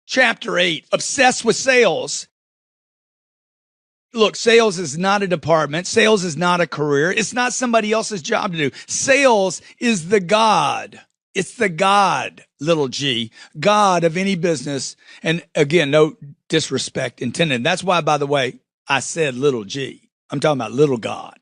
Chapter 8, obsessed with sales. Look, sales is not a department. Sales is not a career. It's not somebody else's job to do. Sales is the God. It's the God, little g, God of any business. And again, no disrespect intended. That's why, by the way, I said little g. I'm talking about little God.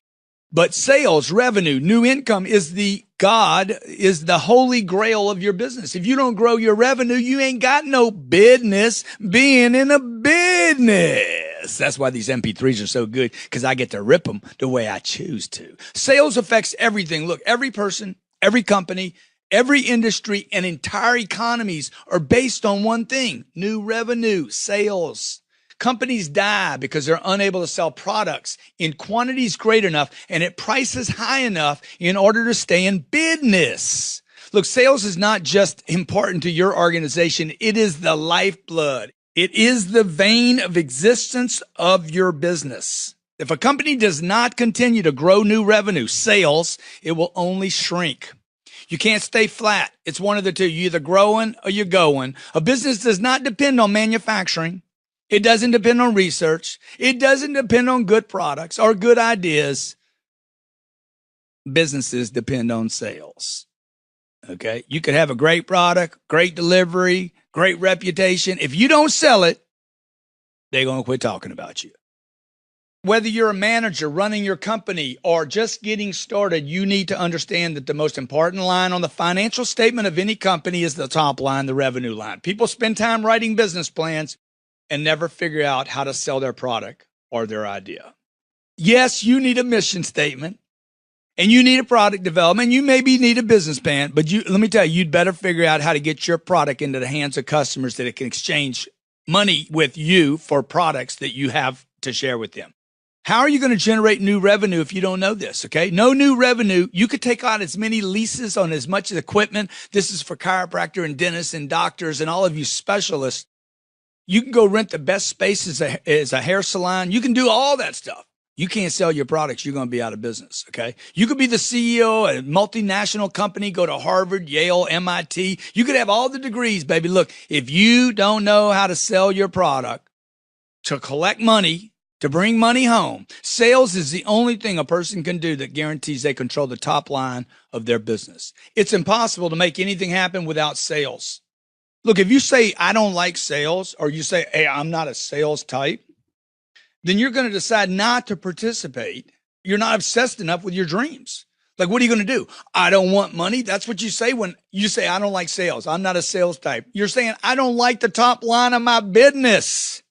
But sales, revenue, new income is the God, is the holy grail of your business. If you don't grow your revenue, you ain't got no business being in a business. That's why these MP3s are so good, because I get to rip them the way I choose to. Sales affects everything. Look, every person, every company, every industry, and entire economies are based on one thing: new revenue, sales. Companies die because they're unable to sell products in quantities great enough and at prices high enough in order to stay in business. Look, sales is not just important to your organization. It is the lifeblood. It is the vein of existence of your business. If a company does not continue to grow new revenue, sales, it will only shrink. You can't stay flat. It's one of the two. You're either growing or you're going. A business does not depend on manufacturing. It doesn't depend on research. It doesn't depend on good products or good ideas. Businesses depend on sales. Okay? You could have a great product, great delivery, great reputation. If you don't sell it, they're going to quit talking about you. Whether you're a manager running your company or just getting started, you need to understand that the most important line on the financial statement of any company is the top line, the revenue line. People spend time writing business plans and never figure out how to sell their product or their idea. Yes, you need a mission statement and you need a product development. You maybe need a business plan, but let me tell you, you'd better figure out how to get your product into the hands of customers that it can exchange money with you for products that you have to share with them. How are you going to generate new revenue if you don't know this? Okay. No new revenue. You could take on as many leases on as much equipment. This is for chiropractor and dentists and doctors and all of you specialists. You can go rent the best space as a hair salon. You can do all that stuff. You can't sell your products, you're going to be out of business, okay? You could be the CEO of a multinational company, go to Harvard, Yale, MIT. You could have all the degrees, baby. Look, if you don't know how to sell your product, to collect money, to bring money home, sales is the only thing a person can do that guarantees they control the top line of their business. It's impossible to make anything happen without sales. Look, if you say, I don't like sales, or you say, hey, I'm not a sales type, then you're going to decide not to participate. You're not obsessed enough with your dreams. Like, what are you going to do? I don't want money. That's what you say when you say, I don't like sales. I'm not a sales type. You're saying, I don't like the top line of my business.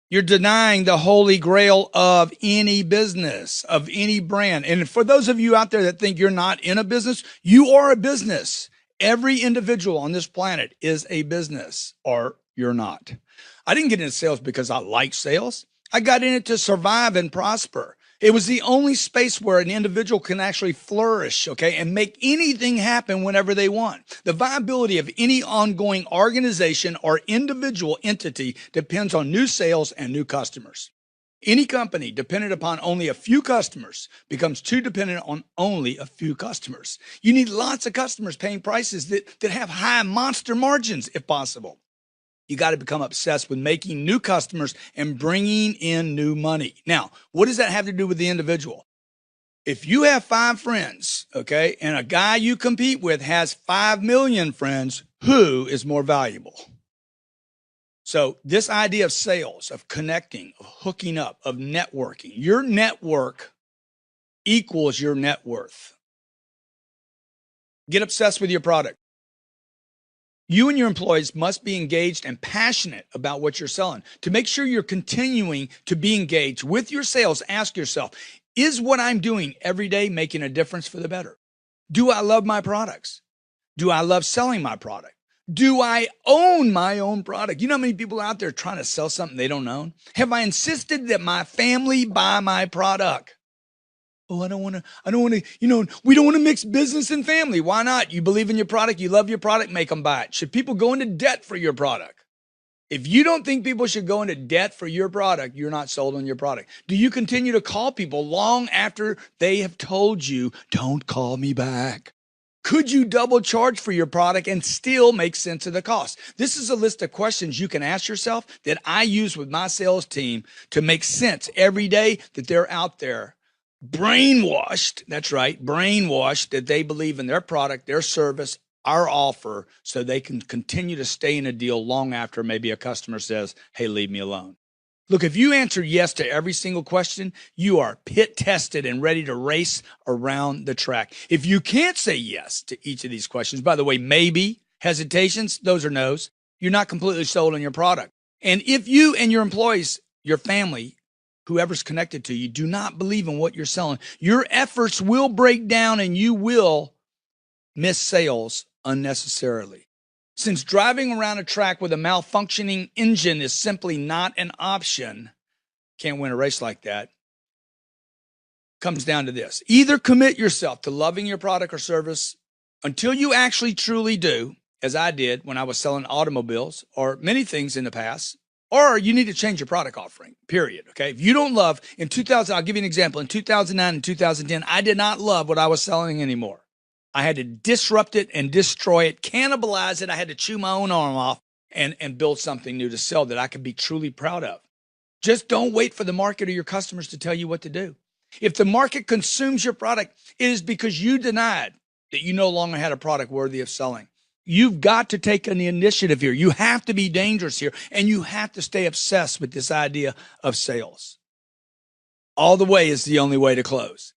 You're denying the holy grail of any business, of any brand. And for those of you out there that think you're not in a business, you are a business. Every individual on this planet is a business, or you're not. I didn't get into sales because I like sales. I got in it to survive and prosper. It was the only space where an individual can actually flourish, okay, and make anything happen whenever they want. The viability of any ongoing organization or individual entity depends on new sales and new customers. Any company dependent upon only a few customers becomes too dependent on only a few customers. You need lots of customers paying prices that have high monster margins if possible. You got to become obsessed with making new customers and bringing in new money. Now, what does that have to do with the individual? If you have 5 friends, okay, and a guy you compete with has 5 million friends, who is more valuable? So this idea of sales, of connecting, of hooking up, of networking, your network equals your net worth. Get obsessed with your product. You and your employees must be engaged and passionate about what you're selling. To make sure you're continuing to be engaged with your sales, ask yourself, is what I'm doing every day making a difference for the better? Do I love my products? Do I love selling my product? Do I own my own product? You know how many people out there trying to sell something they don't own? Have I insisted that my family buy my product? Oh, I don't want to, we don't want to mix business and family. Why not? You believe in your product. You love your product. Make them buy it. Should people go into debt for your product? If you don't think people should go into debt for your product, you're not sold on your product. Do you continue to call people long after they have told you, don't call me back? Could you double charge for your product and still make sense of the cost? This is a list of questions you can ask yourself that I use with my sales team to make sense every day that they're out there brainwashed. That's right, brainwashed that they believe in their product, their service, our offer, so they can continue to stay in a deal long after maybe a customer says, hey, leave me alone. Look, if you answer yes to every single question, you are pit tested and ready to race around the track. If you can't say yes to each of these questions, by the way, maybe, hesitations, those are no's, you're not completely sold on your product. And if you and your employees, your family, whoever's connected to you, do not believe in what you're selling, your efforts will break down and you will miss sales unnecessarily. Since driving around a track with a malfunctioning engine is simply not an option, can't win a race like that, comes down to this. Either commit yourself to loving your product or service until you actually truly do, as I did when I was selling automobiles or many things in the past, or you need to change your product offering, period. Okay. If you don't love, in 2000, I'll give you an example. In 2009 and 2010, I did not love what I was selling anymore. I had to disrupt it and destroy it, cannibalize it. I had to chew my own arm off and build something new to sell that I could be truly proud of. Just don't wait for the market or your customers to tell you what to do. If the market consumes your product, it is because you denied that you no longer had a product worthy of selling. You've got to take an initiative here. You have to be dangerous here, and you have to stay obsessed with this idea of sales. All the way is the only way to close.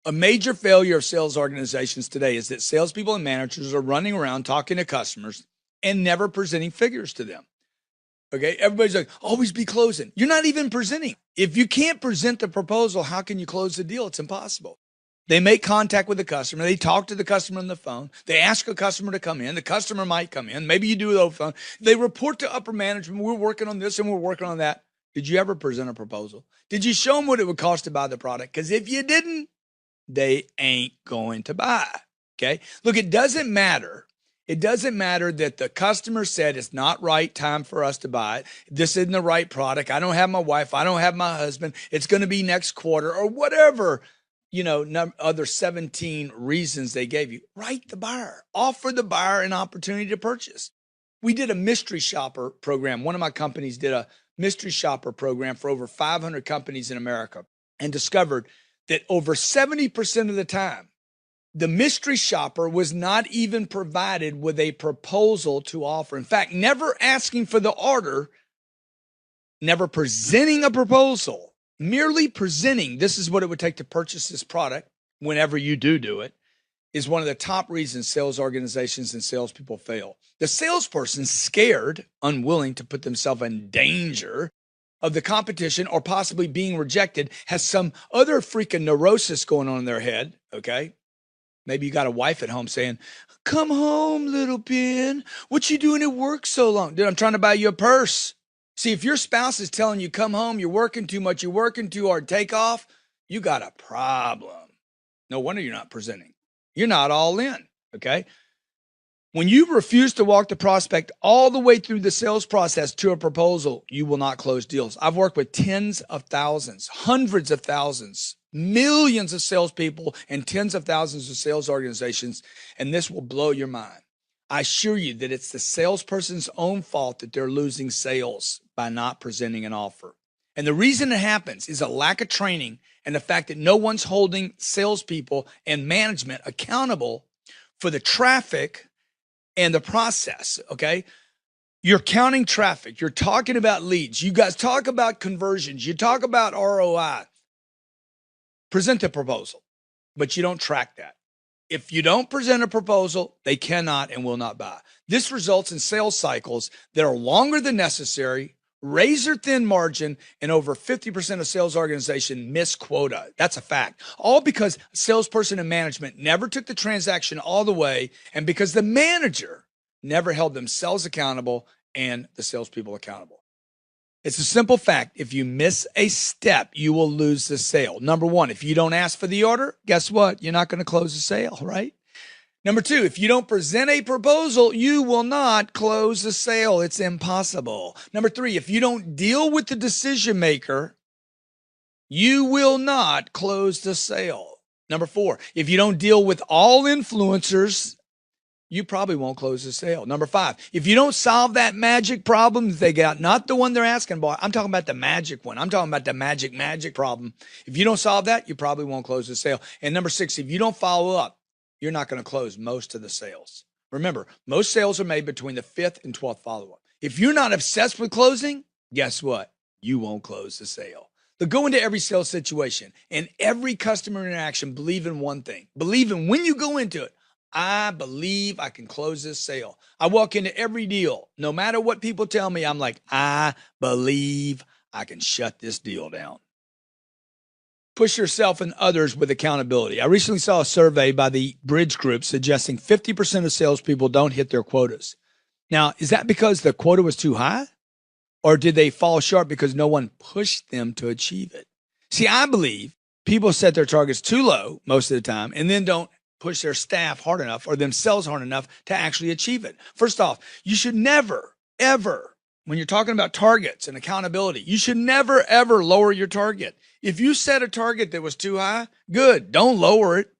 A major failure of sales organizations today is that salespeople and managers are running around talking to customers and never presenting figures to them. Okay, everybody's like, always be closing. You're not even presenting. If you can't present the proposal, how can you close the deal? It's impossible. They make contact with the customer. They talk to the customer on the phone. They ask a customer to come in. The customer might come in. Maybe you do it over the phone. They report to upper management. We're working on this and we're working on that. Did you ever present a proposal? Did you show them what it would cost to buy the product? Because if you didn't, they ain't going to buy. Okay. Look, it doesn't matter. It doesn't matter that the customer said it's not right time for us to buy it. This isn't the right product. I don't have my wife. I don't have my husband. It's going to be next quarter or whatever, other 17 reasons they gave you. Write the buyer. Offer the buyer an opportunity to purchase. We did a mystery shopper program. One of my companies did a mystery shopper program for over 500 companies in America and discovered that over 70% of the time, the mystery shopper was not even provided with a proposal to offer. In fact, never asking for the order, never presenting a proposal, merely presenting, this is what it would take to purchase this product whenever you do it, is one of the top reasons sales organizations and salespeople fail. The salesperson, scared, unwilling to put themselves in danger of the competition or possibly being rejected, has some other freaking neurosis going on in their head, okay? Maybe you got a wife at home saying, come home, little Ben. What you doing at work so long? Dude, I'm trying to buy you a purse. See, if your spouse is telling you, come home, you're working too much, you're working too hard, take off, you got a problem. No wonder you're not presenting. You're not all in, okay? When you refuse to walk the prospect all the way through the sales process to a proposal, you will not close deals. I've worked with tens of thousands, hundreds of thousands, millions of salespeople, and tens of thousands of sales organizations, and this will blow your mind. I assure you that it's the salesperson's own fault that they're losing sales by not presenting an offer. And the reason it happens is a lack of training and the fact that no one's holding salespeople and management accountable for the traffic and the process, okay? You're counting traffic. You're talking about leads. You guys talk about conversions. You talk about ROI. Present the proposal, but you don't track that. If you don't present a proposal, they cannot and will not buy. This results in sales cycles that are longer than necessary, razor thin margin, and over 50% of sales organizations miss quota. That's a fact. All because a salesperson and management never took the transaction all the way, and because the manager never held themselves accountable and the salespeople accountable. It's a simple fact. If you miss a step, you will lose the sale. Number one, if you don't ask for the order, guess what? You're not going to close the sale, right? Number two, if you don't present a proposal, you will not close the sale. It's impossible. Number three, if you don't deal with the decision maker, you will not close the sale. Number 4, if you don't deal with all influencers, you probably won't close the sale. Number 5, if you don't solve that magic problem they got, not the one they're asking about, I'm talking about the magic one. I'm talking about the magic problem. If you don't solve that, you probably won't close the sale. And number 6, if you don't follow up, you're not going to close most of the sales. Remember, most sales are made between the 5th and 12th follow-up. If you're not obsessed with closing, guess what? You won't close the sale. But go into every sales situation and every customer interaction, believe in one thing. Believe in when you go into it, I believe I can close this sale. I walk into every deal. No matter what people tell me, I'm like, I believe I can shut this deal down. Push yourself and others with accountability. I recently saw a survey by the Bridge Group suggesting 50% of salespeople don't hit their quotas. Now, is that because the quota was too high? Or did they fall short because no one pushed them to achieve it? See, I believe people set their targets too low most of the time and then don't push their staff hard enough or themselves hard enough to actually achieve it. First off, you should never, ever, when you're talking about targets and accountability, you should never, ever lower your target. If you set a target that was too high, good, don't lower it.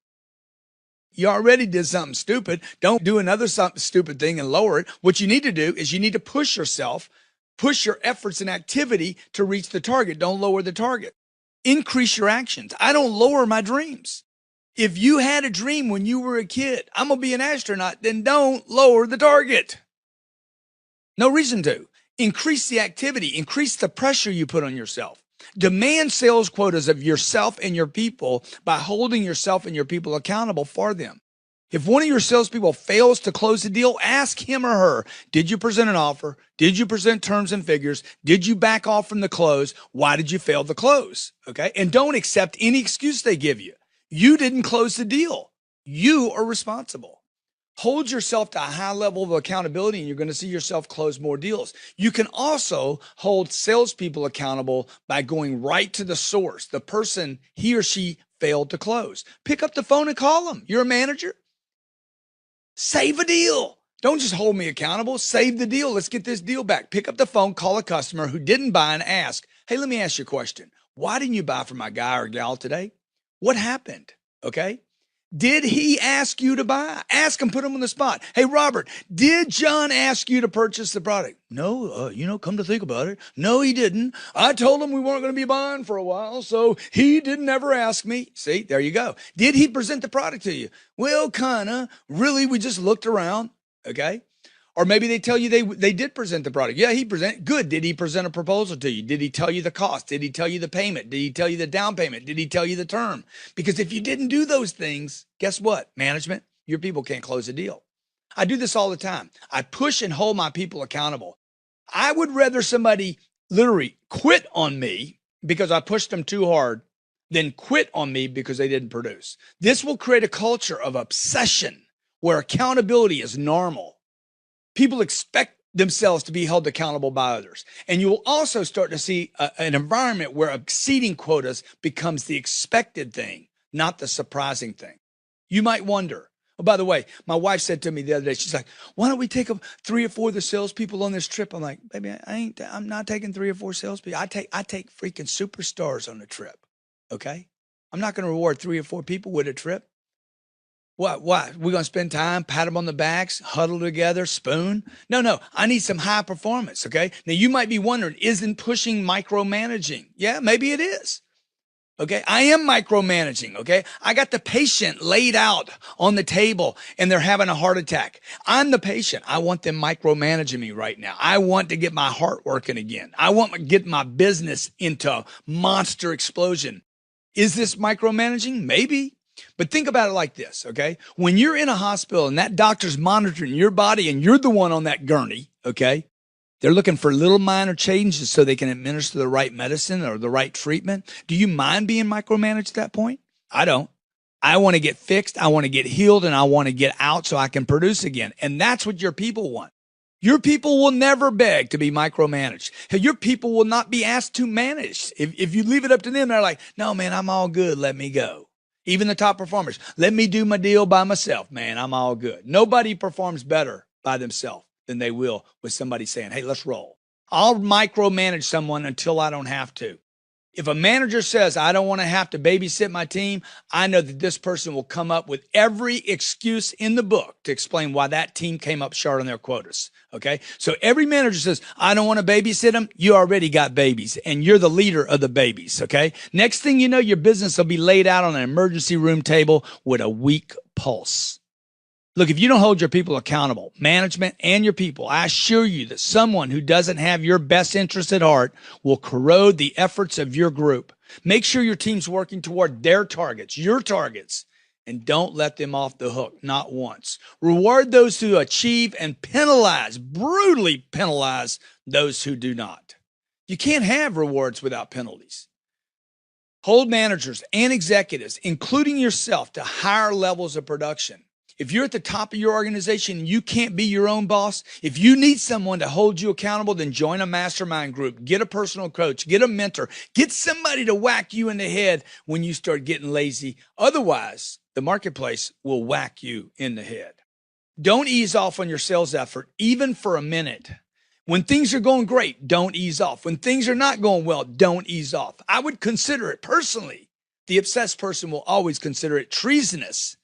You already did something stupid. Don't do another something stupid thing and lower it. What you need to do is you need to push yourself, push your efforts and activity to reach the target. Don't lower the target. Increase your actions. I don't lower my dreams. If you had a dream when you were a kid, I'm going to be an astronaut, then don't lower the target. No reason to. Increase the activity. Increase the pressure you put on yourself. Demand sales quotas of yourself and your people by holding yourself and your people accountable for them. If one of your salespeople fails to close a deal, ask him or her, did you present an offer? Did you present terms and figures? Did you back off from the close? Why did you fail to close? Okay. And don't accept any excuse they give you. You didn't close the deal. You are responsible. Hold yourself to a high level of accountability and you're going to see yourself close more deals. You can also hold salespeople accountable by going right to the source, the person he or she failed to close. Pick up the phone and call them. You're a manager. Save a deal. Don't just hold me accountable. Save the deal. Let's get this deal back. Pick up the phone, call a customer who didn't buy and ask, hey, let me ask you a question. Why didn't you buy from my guy or gal today? What happened? Okay. Did he ask you to buy? Ask him, put him on the spot. Hey, Robert, did John ask you to purchase the product? No, come to think about it. No, he didn't. I told him we weren't going to be buying for a while, so he didn't ever ask me. See, there you go. Did he present the product to you? Well, kind of. Really, we just looked around. Okay. Or maybe they tell you they did present the product. Yeah, he presented. Good. Did he present a proposal to you? Did he tell you the cost? Did he tell you the payment? Did he tell you the down payment? Did he tell you the term? Because if you didn't do those things, guess what? Management, your people can't close a deal. I do this all the time. I push and hold my people accountable. I would rather somebody literally quit on me because I pushed them too hard than quit on me because they didn't produce. This will create a culture of obsession where accountability is normal. People expect themselves to be held accountable by others. And you will also start to see an environment where exceeding quotas becomes the expected thing, not the surprising thing. You might wonder. Oh, by the way, my wife said to me the other day, she's like, why don't we take 3 or 4 of the salespeople on this trip? I'm like, baby, I'm not taking 3 or 4 salespeople. I take freaking superstars on the trip. Okay. I'm not going to reward 3 or 4 people with a trip. What? We're going to spend time, pat them on the backs, huddle together, spoon? No. I need some high performance, okay? Now, you might be wondering, isn't pushing micromanaging? Yeah, maybe it is. Okay, I am micromanaging, okay? I got the patient laid out on the table and they're having a heart attack. I'm the patient. I want them micromanaging me right now. I want to get my heart working again. I want to get my business into a monster explosion. Is this micromanaging? Maybe. But think about it like this, okay? When you're in a hospital and that doctor's monitoring your body and you're the one on that gurney, okay? They're looking for little minor changes so they can administer the right medicine or the right treatment. Do you mind being micromanaged at that point? I don't. I want to get fixed. I want to get healed and I want to get out so I can produce again. And that's what your people want. Your people will never beg to be micromanaged. Your people will not be asked to manage. If you leave it up to them, they're like, no, man, I'm all good. Let me go. Even the top performers, let me do my deal by myself, man. I'm all good. Nobody performs better by themselves than they will with somebody saying, hey, let's roll. I'll micromanage someone until I don't have to. If a manager says, I don't want to have to babysit my team, I know that this person will come up with every excuse in the book to explain why that team came up short on their quotas. Okay. So every manager says, I don't want to babysit them. You already got babies and you're the leader of the babies. Okay. Next thing you know, your business will be laid out on an emergency room table with a weak pulse. Look, if you don't hold your people accountable, management and your people, I assure you that someone who doesn't have your best interest at heart will corrode the efforts of your group. Make sure your team's working toward their targets, your targets, and don't let them off the hook, not once. Reward those who achieve and penalize, brutally penalize those who do not. You can't have rewards without penalties. Hold managers and executives, including yourself, to higher levels of production. If you're at the top of your organization and you can't be your own boss, if you need someone to hold you accountable, then join a mastermind group, get a personal coach, get a mentor, get somebody to whack you in the head when you start getting lazy. Otherwise, the marketplace will whack you in the head. Don't ease off on your sales effort, even for a minute. When things are going great, don't ease off. When things are not going well, don't ease off. I would consider it personally. The obsessed person will always consider it treasonous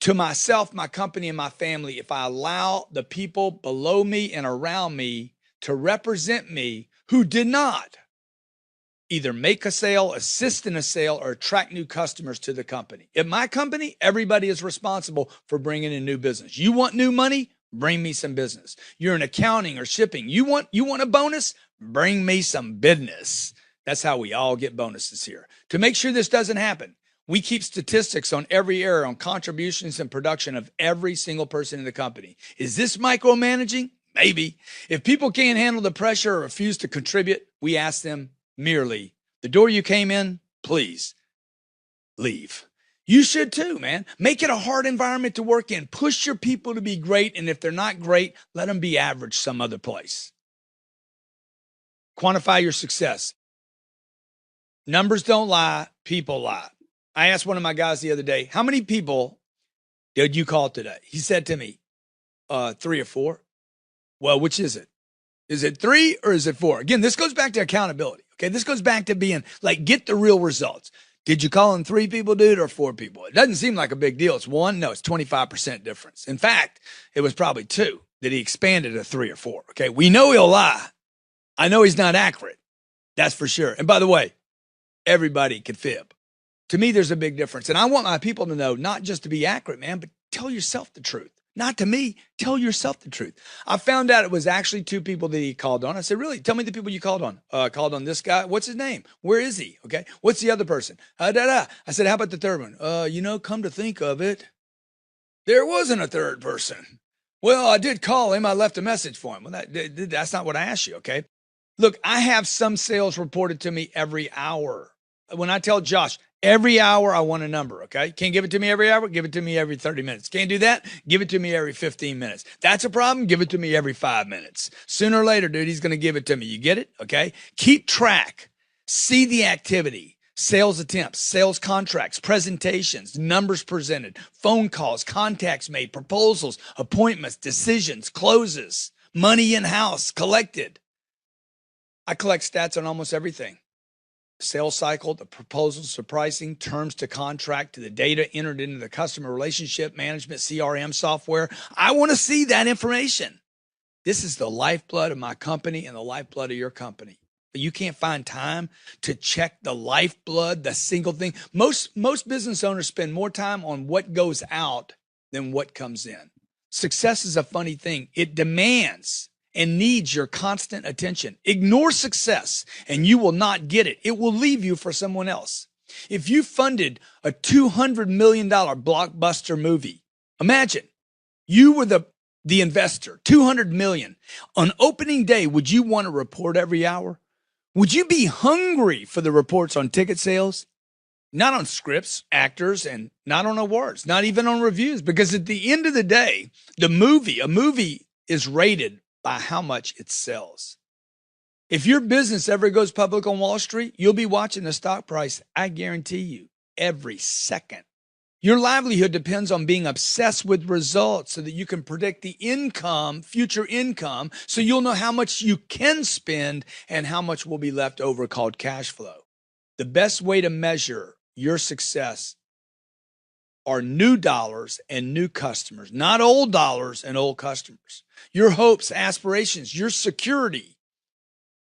to myself, my company, and my family if I allow the people below me and around me to represent me who did not either make a sale, assist in a sale, or attract new customers to the company. At my company, everybody is responsible for bringing in new business. You want new money? Bring me some business. You're in accounting or shipping. You want a bonus? Bring me some business. That's how we all get bonuses here. To make sure this doesn't happen, we keep statistics on every error on contributions and production of every single person in the company. Is this micromanaging? Maybe. If people can't handle the pressure or refuse to contribute, we ask them merely, the door you came in, please leave. You should too, man. Make it a hard environment to work in. Push your people to be great. And if they're not great, let them be average some other place. Quantify your success. Numbers don't lie. People lie. I asked one of my guys the other day, how many people did you call today? He said to me, 3 or 4. Well, which is it? Is it 3 or is it 4? Again, this goes back to accountability. Okay. This goes back to being like, get the real results. Did you call in 3 people, dude, or 4 people? It doesn't seem like a big deal. It's 1. No, it's 25% difference. In fact, it was probably 2 that he expanded to 3 or 4. Okay. We know he'll lie. I know he's not accurate. That's for sure. And by the way, everybody can fib. To me, there's a big difference. And I want my people to know, not just to be accurate, man, but tell yourself the truth. Not to me, tell yourself the truth. I found out it was actually 2 people that he called on. I said, really? Tell me the people you called on. Called on this guy. What's his name? Where is he? Okay. What's the other person? I said, how about the third one? Come to think of it, there wasn't a third person. Well, I did call him. I left a message for him. Well, that's not what I asked you. Okay. Look, I have some sales reported to me every hour. When I tell Josh, every hour I want a number, okay? Can't give it to me every hour? Give it to me every 30 minutes. Can't do that? Give it to me every 15 minutes. That's a problem? Give it to me every 5 minutes. Sooner or later, dude, he's going to give it to me. You get it? Okay? Keep track. See the activity. Sales attempts, sales contracts, presentations, numbers presented, phone calls, contacts made, proposals, appointments, decisions, closes, money in-house, collected. I collect stats on almost everything. Sales cycle, the proposals to pricing, terms to contract, to the data entered into the customer relationship management CRM software. I want to see that information. This is the lifeblood of my company and the lifeblood of your company. But you can't find time to check the lifeblood, the single thing. Most business owners spend more time on what goes out than what comes in. Success is a funny thing. It demands and needs your constant attention. Ignore success and you will not get it. It will leave you for someone else. If you funded a $200 million blockbuster movie, imagine you were the investor, $200 million. On opening day, would you want to report every hour? Would you be hungry for the reports on ticket sales? Not on scripts, actors, and not on awards, not even on reviews, because at the end of the day, a movie is rated by how much it sells. If your business ever goes public on Wall Street, you'll be watching the stock price, I guarantee you, every second. Your livelihood depends on being obsessed with results so that you can predict the income, future income, so you'll know how much you can spend and how much will be left over, called cash flow. The best way to measure your success are new dollars and new customers, not old dollars and old customers. Your hopes, aspirations, your security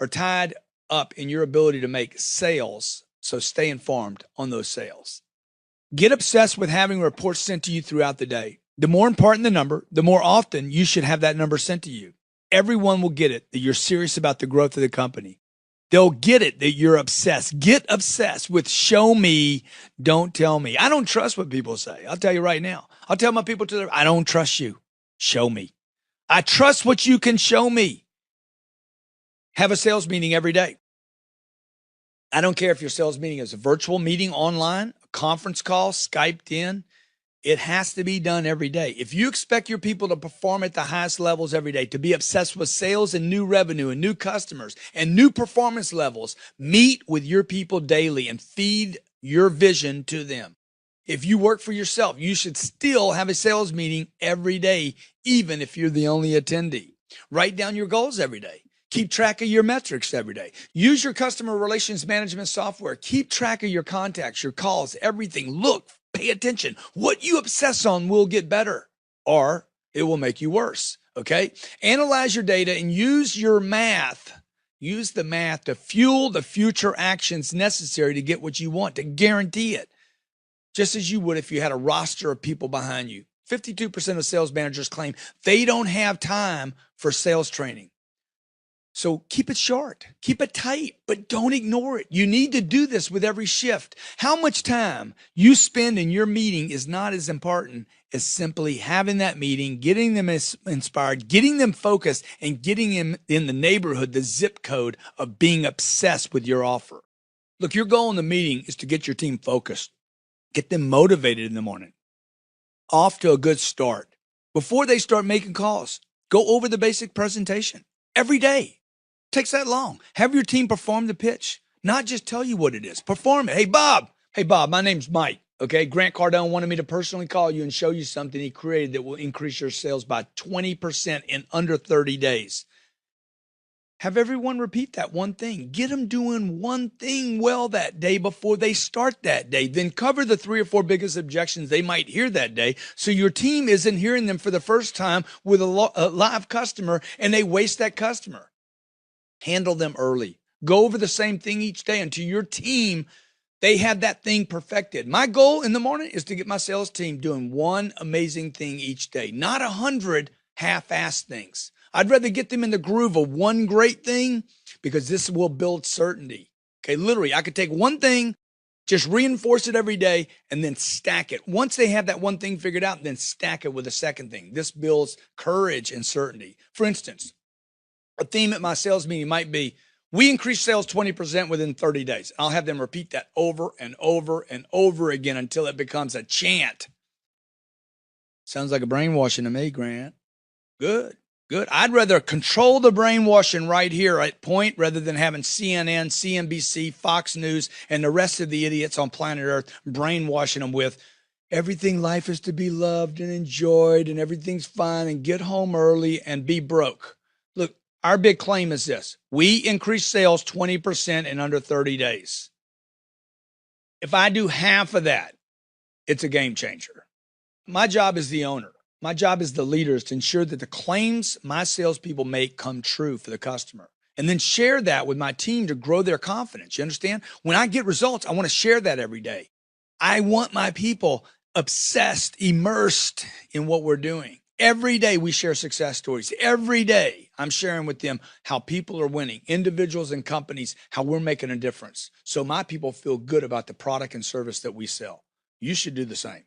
are tied up in your ability to make sales. So stay informed on those sales. Get obsessed with having reports sent to you throughout the day. The more important the number, the more often you should have that number sent to you. Everyone will get it that you're serious about the growth of the company. They'll get it that you're obsessed. Get obsessed with show me, don't tell me. I don't trust what people say. I'll tell you right now. I'll tell my people I don't trust you. Show me. I trust what you can show me. Have a sales meeting every day. I don't care if your sales meeting is a virtual meeting online, a conference call, Skyped in. It has to be done every day. If you expect your people to perform at the highest levels every day, to be obsessed with sales and new revenue and new customers and new performance levels, meet with your people daily and feed your vision to them. If you work for yourself, you should still have a sales meeting every day, even if you're the only attendee. Write down your goals every day. Keep track of your metrics every day. Use your customer relations management software. Keep track of your contacts, your calls, everything. Look, pay attention. What you obsess on will get better, or it will make you worse, okay? Analyze your data and use your math. Use the math to fuel the future actions necessary to get what you want, to guarantee it, just as you would if you had a roster of people behind you. 52% of sales managers claim they don't have time for sales training. So keep it short, keep it tight, but don't ignore it. You need to do this with every shift. How much time you spend in your meeting is not as important as simply having that meeting, getting them inspired, getting them focused, and getting them in the neighborhood, the zip code of being obsessed with your offer. Look, your goal in the meeting is to get your team focused, get them motivated in the morning, off to a good start. Before they start making calls, go over the basic presentation every day. Takes that long. Have your team perform the pitch, not just tell you what it is. Perform it. Hey, Bob, my name's Mike. Okay, Grant Cardone wanted me to personally call you and show you something he created that will increase your sales by 20% in under 30 days. Have everyone repeat that one thing. Get them doing one thing well that day before they start that day. Then cover the 3 or 4 biggest objections they might hear that day, so your team isn't hearing them for the first time with a live customer and they waste that customer. Handle them early. Go over the same thing each day until your team, they have that thing perfected. My goal in the morning is to get my sales team doing one amazing thing each day, not 100 half-assed things. I'd rather get them in the groove of one great thing, because this will build certainty. Okay, literally, I could take one thing, just reinforce it every day, and then stack it. Once they have that one thing figured out, then stack it with a second thing. This builds courage and certainty. For instance, a theme at my sales meeting might be, we increase sales 20% within 30 days. I'll have them repeat that over and over and over again until it becomes a chant. Sounds like a brainwashing to me, Grant. Good. I'd rather control the brainwashing right here at point rather than having CNN, CNBC, Fox News, and the rest of the idiots on planet Earth brainwashing them with everything life is to be loved and enjoyed and everything's fine and get home early and be broke. Look, our big claim is this. We increase sales 20% in under 30 days. If I do half of that, it's a game changer. My job as the owner, my job as the leader is to ensure that the claims my salespeople make come true for the customer, and then share that with my team to grow their confidence. You understand? When I get results, I want to share that every day. I want my people obsessed, immersed in what we're doing. Every day we share success stories. Every day I'm sharing with them how people are winning, individuals and companies, how we're making a difference. So my people feel good about the product and service that we sell. You should do the same.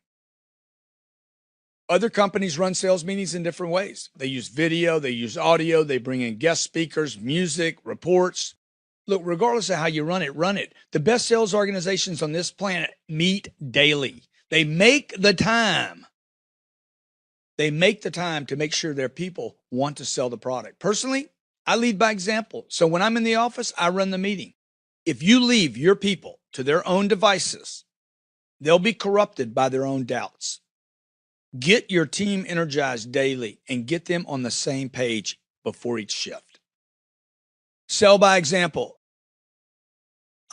Other companies run sales meetings in different ways. They use video, they use audio, they bring in guest speakers, music, reports. Look, regardless of how you run it. The best sales organizations on this planet meet daily. They make the time. They make the time to make sure their people want to sell the product. Personally, I lead by example. So when I'm in the office, I run the meeting. If you leave your people to their own devices, they'll be corrupted by their own doubts. Get your team energized daily and get them on the same page before each shift. Sell by example.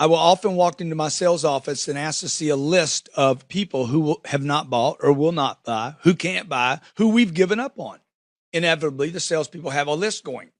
I will often walk into my sales office and ask to see a list of people who have not bought or will not buy, who can't buy, who we've given up on. Inevitably, the salespeople have a list going.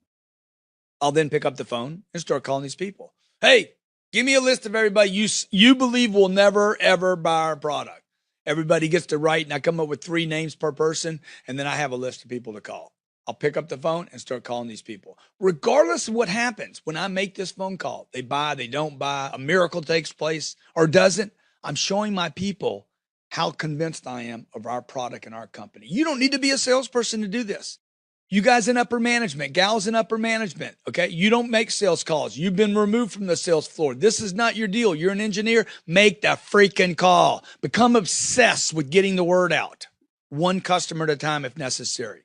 I'll then pick up the phone and start calling these people. Hey, give me a list of everybody you believe will never, ever buy our product. Everybody gets to write, and I come up with 3 names per person, and then I have a list of people to call. I'll pick up the phone and start calling these people. Regardless of what happens, when I make this phone call, they buy, they don't buy, a miracle takes place or doesn't, I'm showing my people how convinced I am of our product and our company. You don't need to be a salesperson to do this. You guys in upper management, gals in upper management, okay? You don't make sales calls. You've been removed from the sales floor. This is not your deal. You're an engineer. Make the freaking call. Become obsessed with getting the word out. One customer at a time if necessary.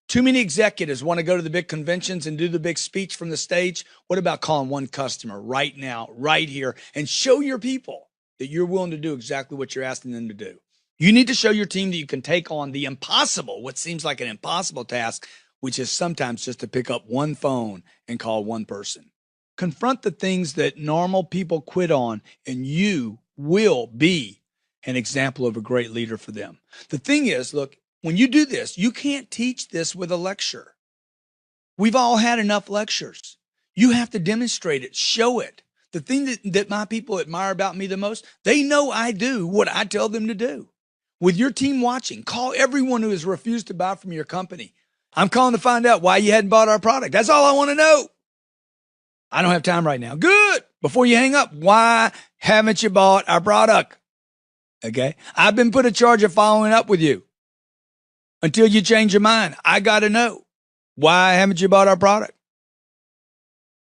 Too many executives want to go to the big conventions and do the big speech from the stage. What about calling one customer right now, right here, and show your people that you're willing to do exactly what you're asking them to do? You need to show your team that you can take on the impossible, what seems like an impossible task, which is sometimes just to pick up one phone and call one person. Confront the things that normal people quit on, and you will be an example of a great leader for them. The thing is, look, when you do this, you can't teach this with a lecture. We've all had enough lectures. You have to demonstrate it, show it. The thing that my people admire about me the most, they know I do what I tell them to do. With your team watching, call everyone who has refused to buy from your company. I'm calling to find out why you hadn't bought our product. That's all I want to know. I don't have time right now. Good. Before you hang up, why haven't you bought our product? Okay. I've been put in charge of following up with you until you change your mind. I got to know, why haven't you bought our product?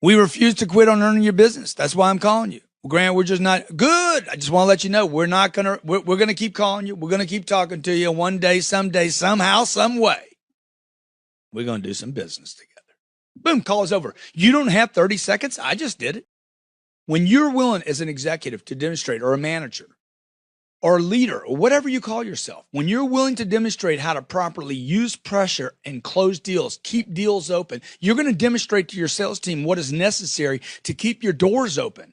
We refuse to quit on earning your business. That's why I'm calling you. Well, Grant, we're just not good. I just want to let you know, we're going to keep calling you. We're going to keep talking to you. One day, someday, somehow, some way, we're going to do some business together. Boom, call is over. You don't have 30 seconds. I just did it. When you're willing as an executive to demonstrate, or a manager, or a leader, or whatever you call yourself, when you're willing to demonstrate how to properly use pressure and close deals, keep deals open, you're going to demonstrate to your sales team what is necessary to keep your doors open.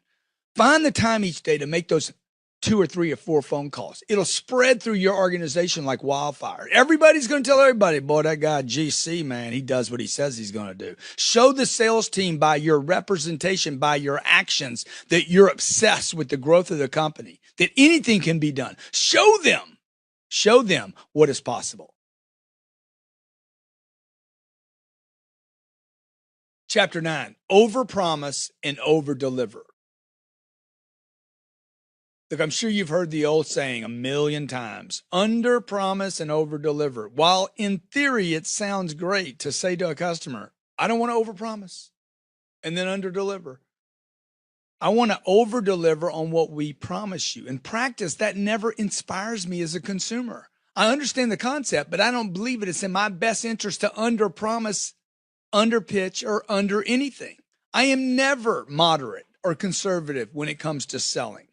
Find the time each day to make those 2 or 3 or 4 phone calls. It'll spread through your organization like wildfire. Everybody's going to tell everybody, boy, that guy GC, man, he does what he says he's going to do. Show the sales team by your representation, by your actions, that you're obsessed with the growth of the company, that anything can be done. Show them what is possible. Chapter 9, overpromise and overdeliver. Look, I'm sure you've heard the old saying 1,000,000 times, under promise and over deliver. While in theory, it sounds great to say to a customer, I don't want to overpromise and then under deliver. I want to over deliver on what we promise you. In practice, that never inspires me as a consumer. I understand the concept, but I don't believe it's in my best interest to under promise, under pitch, or under anything. I am never moderate or conservative when it comes to selling,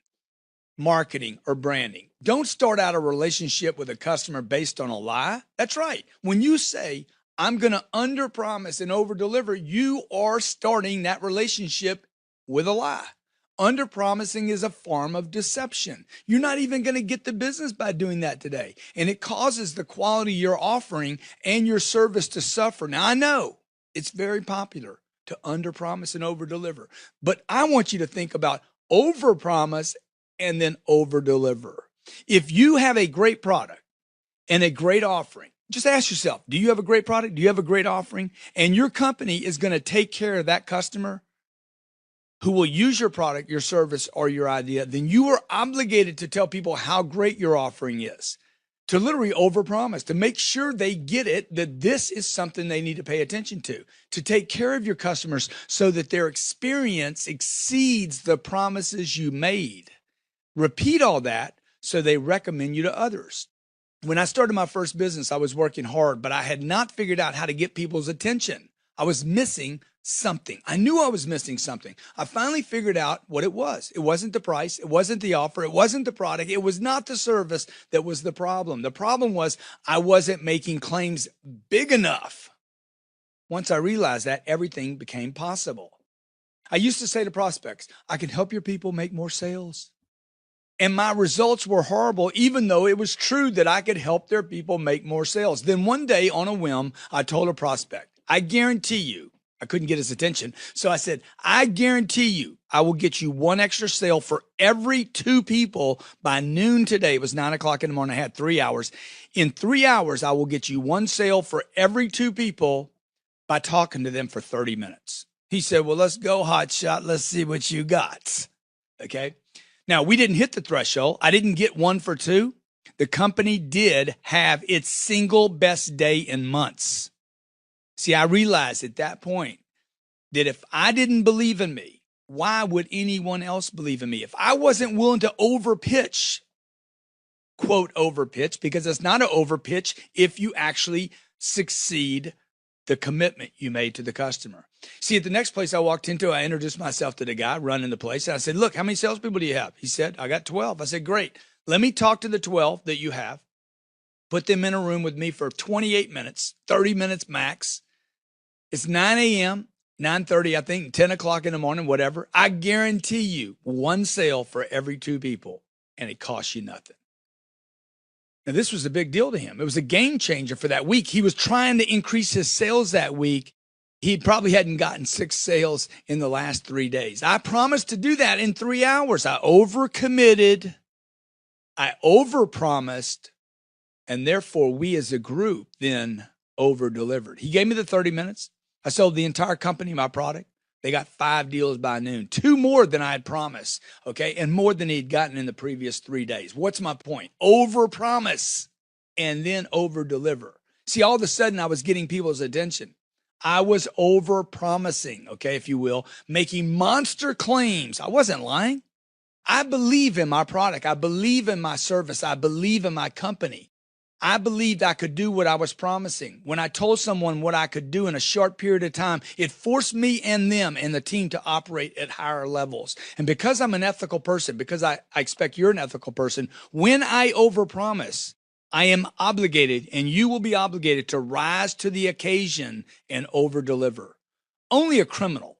marketing, or branding. Don't start out a relationship with a customer based on a lie. That's right. When you say, I'm going to underpromise and overdeliver, you are starting that relationship with a lie. Underpromising is a form of deception. You're not even going to get the business by doing that today. And it causes the quality you're offering and your service to suffer. Now, I know it's very popular to underpromise and overdeliver, but I want you to think about overpromise and then overdeliver. If you have a great product and a great offering, just ask yourself, do you have a great product? Do you have a great offering? And your company is going to take care of that customer who will use your product, your service, or your idea, then you are obligated to tell people how great your offering is, to literally overpromise, to make sure they get it, that this is something they need to pay attention to take care of your customers so that their experience exceeds the promises you made. Repeat all that so they recommend you to others. When I started my first business, I was working hard, but I had not figured out how to get people's attention. I was missing something. I knew I was missing something. I finally figured out what it was. It wasn't the price. It wasn't the offer. It wasn't the product. It was not the service that was the problem. The problem was I wasn't making claims big enough. Once I realized that, everything became possible. I used to say to prospects, I can help your people make more sales. And my results were horrible, even though it was true that I could help their people make more sales. Then one day on a whim, I told a prospect, I guarantee you, I couldn't get his attention. So I said, I guarantee you, I will get you one extra sale for every 2 people by noon today. It was 9 o'clock in the morning. I had 3 hours. In 3 hours, I will get you one sale for every 2 people by talking to them for 30 minutes. He said, well, let's go, hot shot. Let's see what you got. Okay. Now, we didn't hit the threshold. I didn't get 1 for 2. The company did have its single best day in months. See, I realized at that point that if I didn't believe in me, why would anyone else believe in me? If I wasn't willing to overpitch, quote, overpitch, because it's not an overpitch if you actually succeed the commitment you made to the customer. See, at the next place I walked into, I introduced myself to the guy running the place. And I said, look, how many salespeople do you have? He said, I got 12. I said, great. Let me talk to the 12 that you have. Put them in a room with me for 28 minutes, 30 minutes max. It's 9 a.m., 9:30, I think, 10 o'clock in the morning, whatever. I guarantee you 1 sale for every 2 people, and it costs you nothing. Now, this was a big deal to him. It was a game changer for that week. He was trying to increase his sales that week. He probably hadn't gotten 6 sales in the last 3 days. I promised to do that in 3 hours. I overcommitted. I overpromised. And therefore, we as a group then over-delivered. He gave me the 30 minutes. I sold the entire company my product. They got 5 deals by noon, 2 more than I had promised, okay, and more than he'd gotten in the previous 3 days. What's my point? Overpromise and then over-deliver. See, all of a sudden, I was getting people's attention. I was over-promising, okay, if you will, making monster claims. I wasn't lying. I believe in my product. I believe in my service. I believe in my company. I believed I could do what I was promising. When I told someone what I could do in a short period of time, it forced me and them and the team to operate at higher levels. And because I'm an ethical person, because I expect you're an ethical person, when I overpromise, I am obligated, and you will be obligated to rise to the occasion and overdeliver. Only a criminal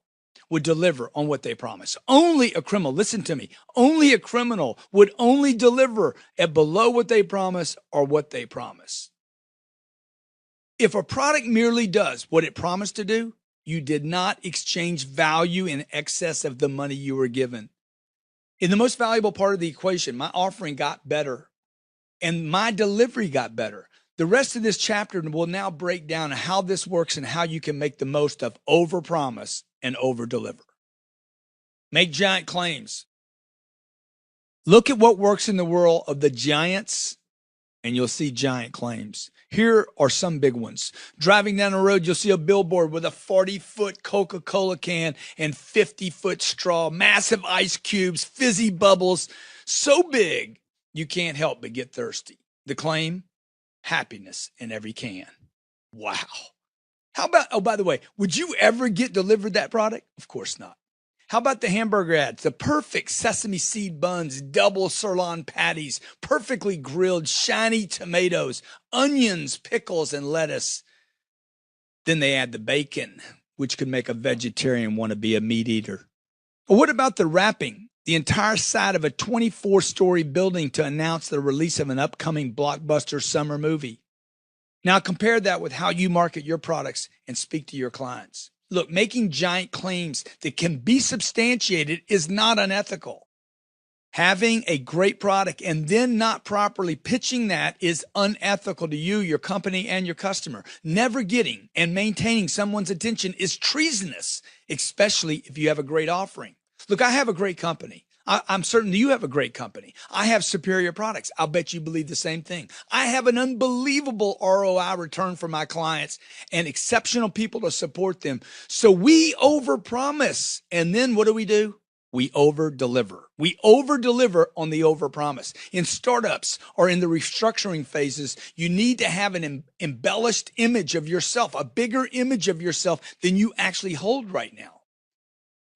would deliver on what they promise. Only a criminal, listen to me, only a criminal would only deliver at below what they promise or what they promise. If a product merely does what it promised to do, you did not exchange value in excess of the money you were given. In the most valuable part of the equation, my offering got better and my delivery got better. The rest of this chapter will now break down how this works and how you can make the most of overpromise and over-deliver. Make giant claims. Look at what works in the world of the giants, and you'll see giant claims. Here are some big ones. Driving down the road, you'll see a billboard with a 40-foot Coca-Cola can and 50-foot straw, massive ice cubes, fizzy bubbles, so big you can't help but get thirsty. The claim, happiness in every can. Wow. How about, oh, by the way, would you ever get delivered that product? Of course not. How about the hamburger ads? The perfect sesame seed buns, double sirloin patties, perfectly grilled, shiny tomatoes, onions, pickles, and lettuce. Then they add the bacon, which could make a vegetarian want to be a meat eater. Or what about the wrapping? The entire side of a 24-story building to announce the release of an upcoming blockbuster summer movie. Now compare that with how you market your products and speak to your clients. Look, making giant claims that can be substantiated is not unethical. Having a great product and then not properly pitching that is unethical to you, your company, and your customer. Never getting and maintaining someone's attention is treasonous, especially if you have a great offering. Look, I have a great company. I'm certain that you have a great company. I have superior products. I'll bet you believe the same thing. I have an unbelievable ROI return for my clients and exceptional people to support them. So we overpromise. And then what do? We overdeliver. We overdeliver on the overpromise. In startups or in the restructuring phases, you need to have an embellished image of yourself, a bigger image of yourself than you actually hold right now.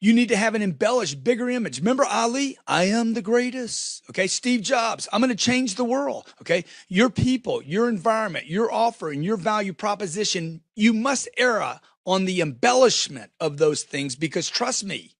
You need to have an embellished, bigger image. Remember Ali? I am the greatest. Okay. Steve Jobs, I'm going to change the world. Okay. Your people, your environment, your offer, and your value proposition, you must err on the embellishment of those things because trust me,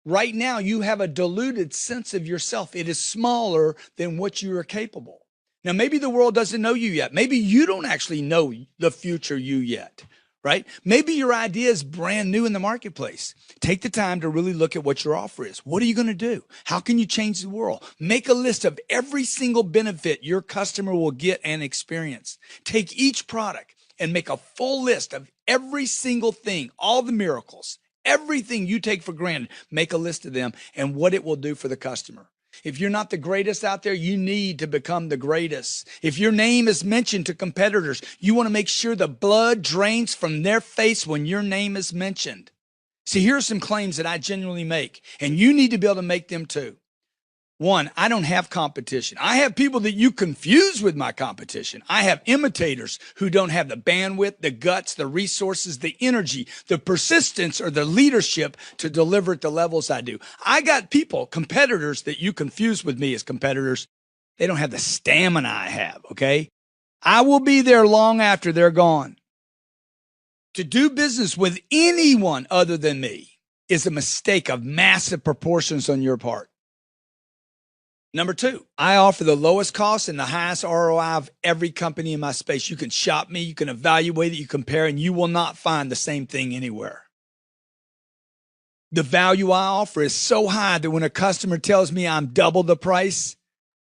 Right now, you have a diluted sense of yourself. It is smaller than what you are capable. Now, maybe the world doesn't know you yet. Maybe you don't actually know the future you yet, right? Maybe your idea is brand new in the marketplace. Take the time to really look at what your offer is. What are you going to do? How can you change the world? Make a list of every single benefit your customer will get and experience. Take each product and make a full list of every single thing, all the miracles, everything you take for granted. Make a list of them and what it will do for the customer. If you're not the greatest out there, you need to become the greatest. If your name is mentioned to competitors, you want to make sure the blood drains from their face when your name is mentioned. See, here are some claims that I genuinely make, and you need to be able to make them too. One, I don't have competition. I have people that you confuse with my competition. I have imitators who don't have the bandwidth, the guts, the resources, the energy, the persistence, or the leadership to deliver at the levels I do. I got people, competitors that you confuse with me as competitors. They don't have the stamina I have, okay? I will be there long after they're gone. To do business with anyone other than me is a mistake of massive proportions on your part. Number two, I offer the lowest cost and the highest ROI of every company in my space. You can shop me, you can evaluate it, you compare, and you will not find the same thing anywhere. The value I offer is so high that when a customer tells me I'm double the price,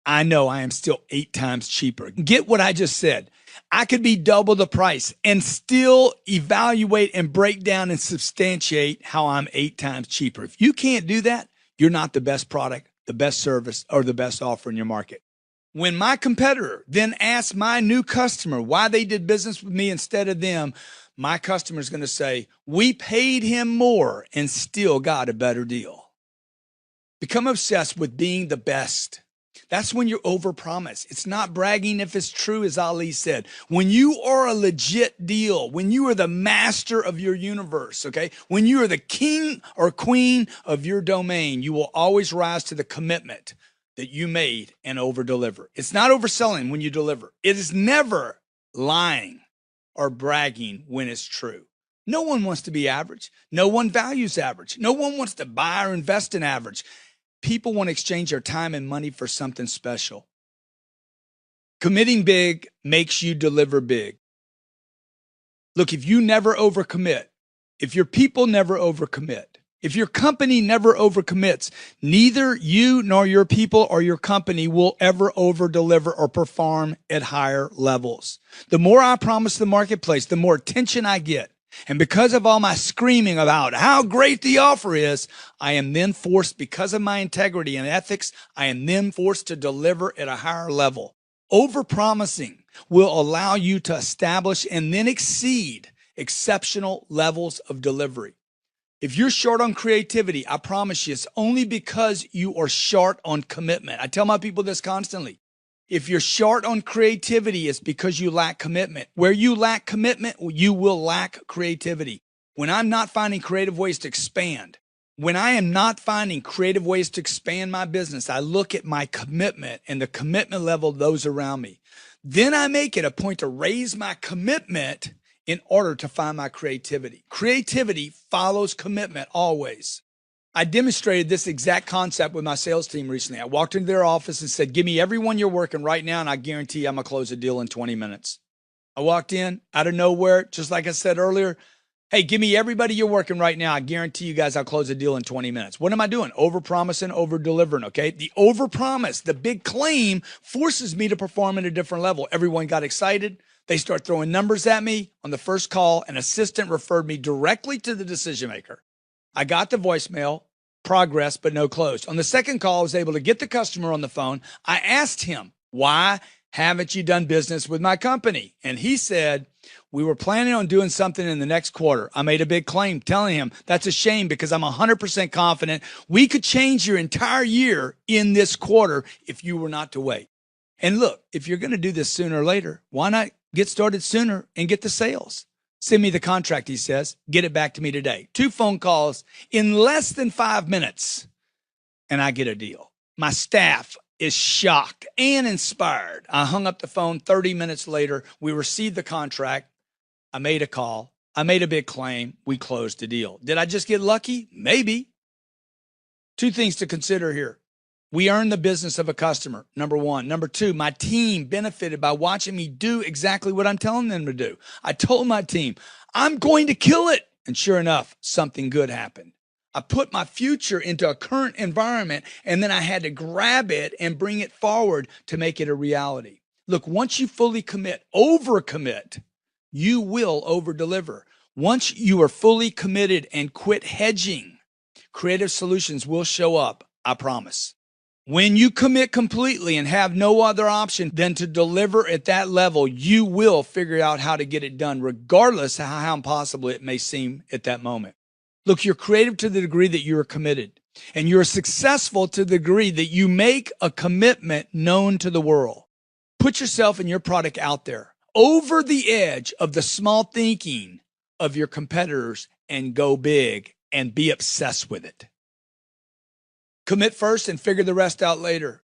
I know I am still 8 times cheaper. Get what I just said. I could be double the price and still evaluate and break down and substantiate how I'm 8 times cheaper. If you can't do that, you're not the best product, the best service, or the best offer in your market. When my competitor then asks my new customer why they did business with me instead of them, my customer is going to say, we paid him more and still got a better deal. Become obsessed with being the best. That's when you overpromise. It's not bragging if it's true, as Ali said. When you are a legit deal, when you are the master of your universe, okay? When you are the king or queen of your domain, you will always rise to the commitment that you made and over-deliver. It's not overselling when you deliver. It is never lying or bragging when it's true. No one wants to be average. No one values average. No one wants to buy or invest in average. People want to exchange their time and money for something special. Committing big makes you deliver big. Look, if you never overcommit, if your people never overcommit, if your company never overcommits, neither you nor your people or your company will ever overdeliver or perform at higher levels. The more I promise the marketplace, the more attention I get. And because of all my screaming about how great the offer is, I am then forced, because of my integrity and ethics, I am then forced to deliver at a higher level. Overpromising will allow you to establish and then exceed exceptional levels of delivery. If you're short on creativity, I promise you, it's only because you are short on commitment. I tell my people this constantly. If you're short on creativity, it's because you lack commitment. Where you lack commitment, you will lack creativity. When I'm not finding creative ways to expand, when I am not finding creative ways to expand my business, I look at my commitment and the commitment level of those around me. Then I make it a point to raise my commitment in order to find my creativity. Creativity follows commitment always. I demonstrated this exact concept with my sales team recently. I walked into their office and said, give me everyone you're working right now, and I guarantee you I'm going to close a deal in 20 minutes. I walked in out of nowhere, just like I said earlier. Hey, give me everybody you're working right now. I guarantee you guys I'll close a deal in 20 minutes. What am I doing? Over-promising, over-delivering, okay? The over-promise, the big claim, forces me to perform at a different level. Everyone got excited. They start throwing numbers at me. On the first call, an assistant referred me directly to the decision maker. I got the voicemail, progress, but no close. On the second call, I was able to get the customer on the phone. I asked him, why haven't you done business with my company? And he said, we were planning on doing something in the next quarter. I made a big claim telling him that's a shame because I'm 100% confident we could change your entire year in this quarter if you were not to wait. And look, if you're going to do this sooner or later, why not get started sooner and get the sales? Send me the contract, he says. Get it back to me today. 2 phone calls in less than 5 minutes, and I get a deal. My staff is shocked and inspired. I hung up the phone 30 minutes later. We received the contract. I made a call. I made a big claim. We closed the deal. Did I just get lucky? Maybe. Two things to consider here. We earned the business of a customer, number one. Number two, my team benefited by watching me do exactly what I'm telling them to do. I told my team, I'm going to kill it. And sure enough, something good happened. I put my future into a current environment, and then I had to grab it and bring it forward to make it a reality. Look, once you fully commit, overcommit, you will overdeliver. Once you are fully committed and quit hedging, creative solutions will show up, I promise. When you commit completely and have no other option than to deliver at that level, you will figure out how to get it done, regardless of how impossible it may seem at that moment. Look, you're creative to the degree that you are committed, and you're successful to the degree that you make a commitment known to the world. Put yourself and your product out there, over the edge of the small thinking of your competitors, and go big and be obsessed with it. Commit first and figure the rest out later.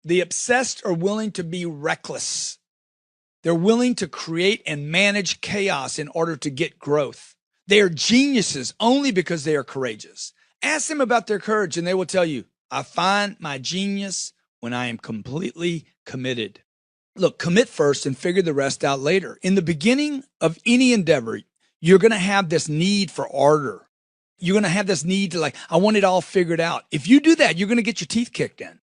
The obsessed are willing to be reckless. They're willing to create and manage chaos in order to get growth. They are geniuses only because they are courageous. Ask them about their courage and they will tell you, I find my genius when I am completely committed. Look, commit first and figure the rest out later. In the beginning of any endeavor, you're going to have this need for ardor. You're going to have this need to I want it all figured out. If you do that, you're going to get your teeth kicked in.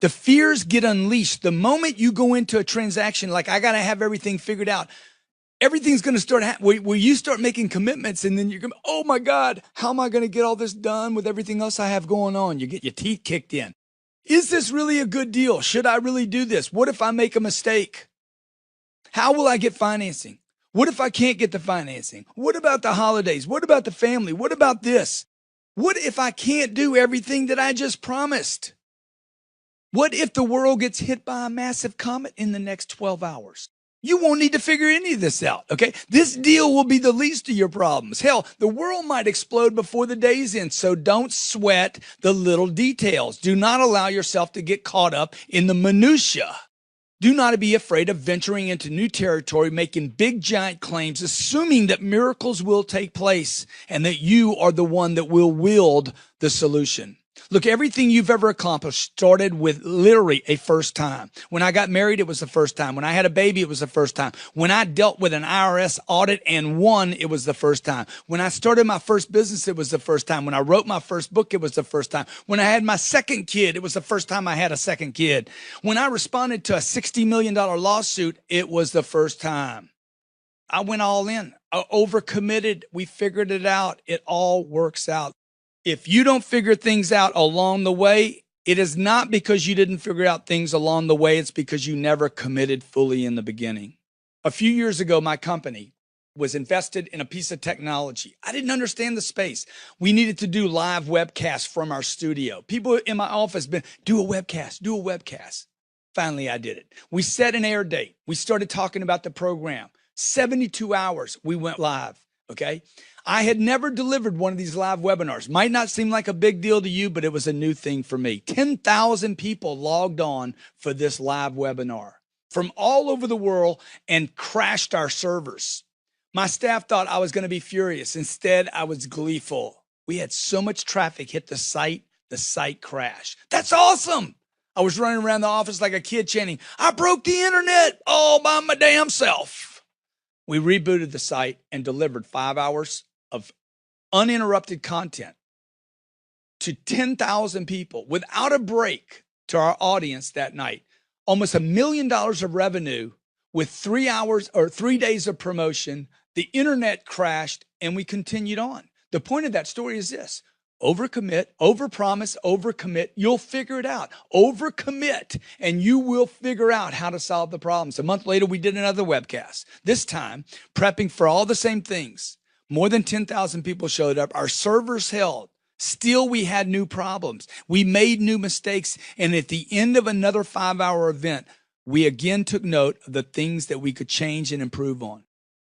The fears get unleashed. The moment you go into a transaction, I got to have everything figured out, everything's going to start where you start making commitments, and then you're going, oh my God, how am I going to get all this done with everything else I have going on? You get your teeth kicked in. Is this really a good deal? Should I really do this? What if I make a mistake? How will I get financing? What if I can't get the financing? What about the holidays? What about the family? What about this? What if I can't do everything that I just promised? What if the world gets hit by a massive comet in the next 12 hours? You won't need to figure any of this out, okay? This deal will be the least of your problems. Hell, the world might explode before the day's end, so don't sweat the little details. Do not allow yourself to get caught up in the minutia. Do not be afraid of venturing into new territory, making big, giant claims, assuming that miracles will take place and that you are the one that will wield the solution. Look, everything you've ever accomplished started with literally a first time. When I got married, it was the first time. When I had a baby, it was the first time. When I dealt with an IRS audit and won, it was the first time. When I started my first business, it was the first time. When I wrote my first book, it was the first time. When I had my second kid, it was the first time I had a second kid. When I responded to a $60 million lawsuit, it was the first time. I went all in. I overcommitted. We figured it out. It all works out. If you don't figure things out along the way, it is not because you didn't figure out things along the way. It's because you never committed fully in the beginning. A few years ago, my company was invested in a piece of technology. I didn't understand the space. We needed to do live webcasts from our studio. People in my office been, do a webcast. Finally, I did it. We set an air date. We started talking about the program. 72 hours, we went live, okay? I had never delivered one of these live webinars. Might not seem like a big deal to you, but it was a new thing for me. 10,000 people logged on for this live webinar from all over the world and crashed our servers. My staff thought I was going to be furious. Instead, I was gleeful. We had so much traffic hit the site crashed. That's awesome. I was running around the office like a kid chanting, I broke the internet all by my damn self. We rebooted the site and delivered 5 hours of uninterrupted content to 10,000 people without a break to our audience that night. Almost $1 million of revenue with 3 hours or 3 days of promotion. The internet crashed and we continued on. The point of that story is this: overcommit, overpromise, overcommit. You'll figure it out. Overcommit and you will figure out how to solve the problems. A month later, we did another webcast, this time prepping for all the same things. More than 10,000 people showed up. Our servers held. Still, we had new problems. We made new mistakes. And at the end of another 5-hour event, we again took note of the things that we could change and improve on.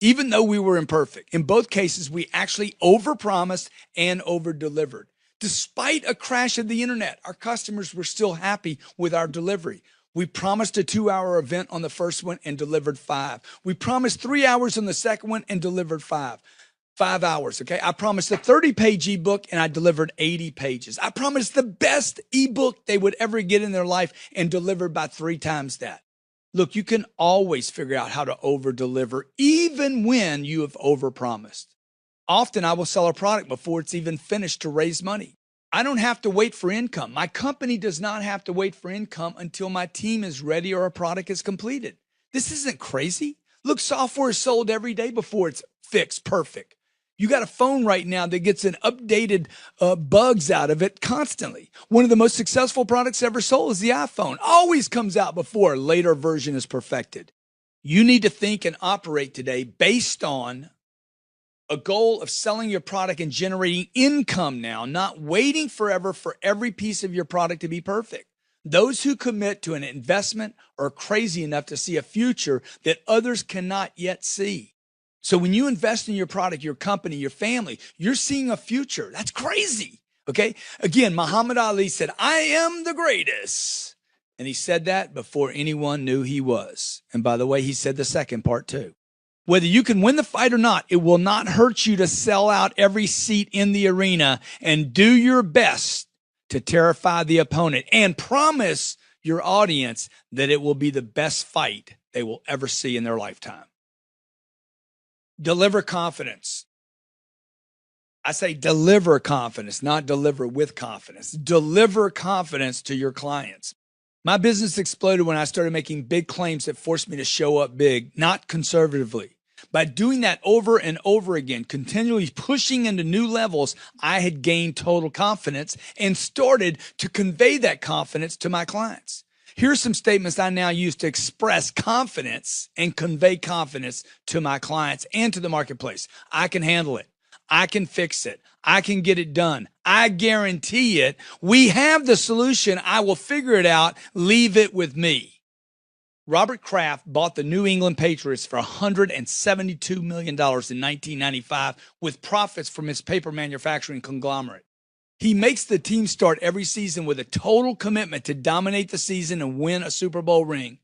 Even though we were imperfect, in both cases, we actually overpromised and overdelivered. Despite a crash of the internet, our customers were still happy with our delivery. We promised a 2-hour event on the first one and delivered 5. We promised 3 hours on the second one and delivered 5. 5 hours, okay? I promised a 30-page ebook and I delivered 80 pages. I promised the best ebook they would ever get in their life and delivered by 3 times that. Look, you can always figure out how to over-deliver even when you have overpromised. Often I will sell a product before it's even finished to raise money. I don't have to wait for income. My company does not have to wait for income until my team is ready or a product is completed. This isn't crazy. Look, software is sold every day before it's fixed perfect. You got a phone right now that gets an updated bugs out of it constantly. One of the most successful products ever sold is the iPhone. Always comes out before a later version is perfected. You need to think and operate today based on a goal of selling your product and generating income now, not waiting forever for every piece of your product to be perfect. Those who commit to an investment are crazy enough to see a future that others cannot yet see. So when you invest in your product, your company, your family, you're seeing a future. That's crazy. Okay. Again, Muhammad Ali said, "I am the greatest." And he said that before anyone knew he was. And by the way, he said the second part too. Whether you can win the fight or not, it will not hurt you to sell out every seat in the arena and do your best to terrify the opponent and promise your audience that it will be the best fight they will ever see in their lifetime. Deliver confidence. I say deliver confidence, not deliver with confidence. Deliver confidence to your clients. My business exploded when I started making big claims that forced me to show up big, not conservatively. By doing that over and over again, continually pushing into new levels, I had gained total confidence and started to convey that confidence to my clients. Here's some statements I now use to express confidence and convey confidence to my clients and to the marketplace. I can handle it. I can fix it. I can get it done. I guarantee it. We have the solution. I will figure it out. Leave it with me. Robert Kraft bought the New England Patriots for $172 million in 1995 with profits from his paper manufacturing conglomerate. He makes the team start every season with a total commitment to dominate the season and win a Super Bowl ring.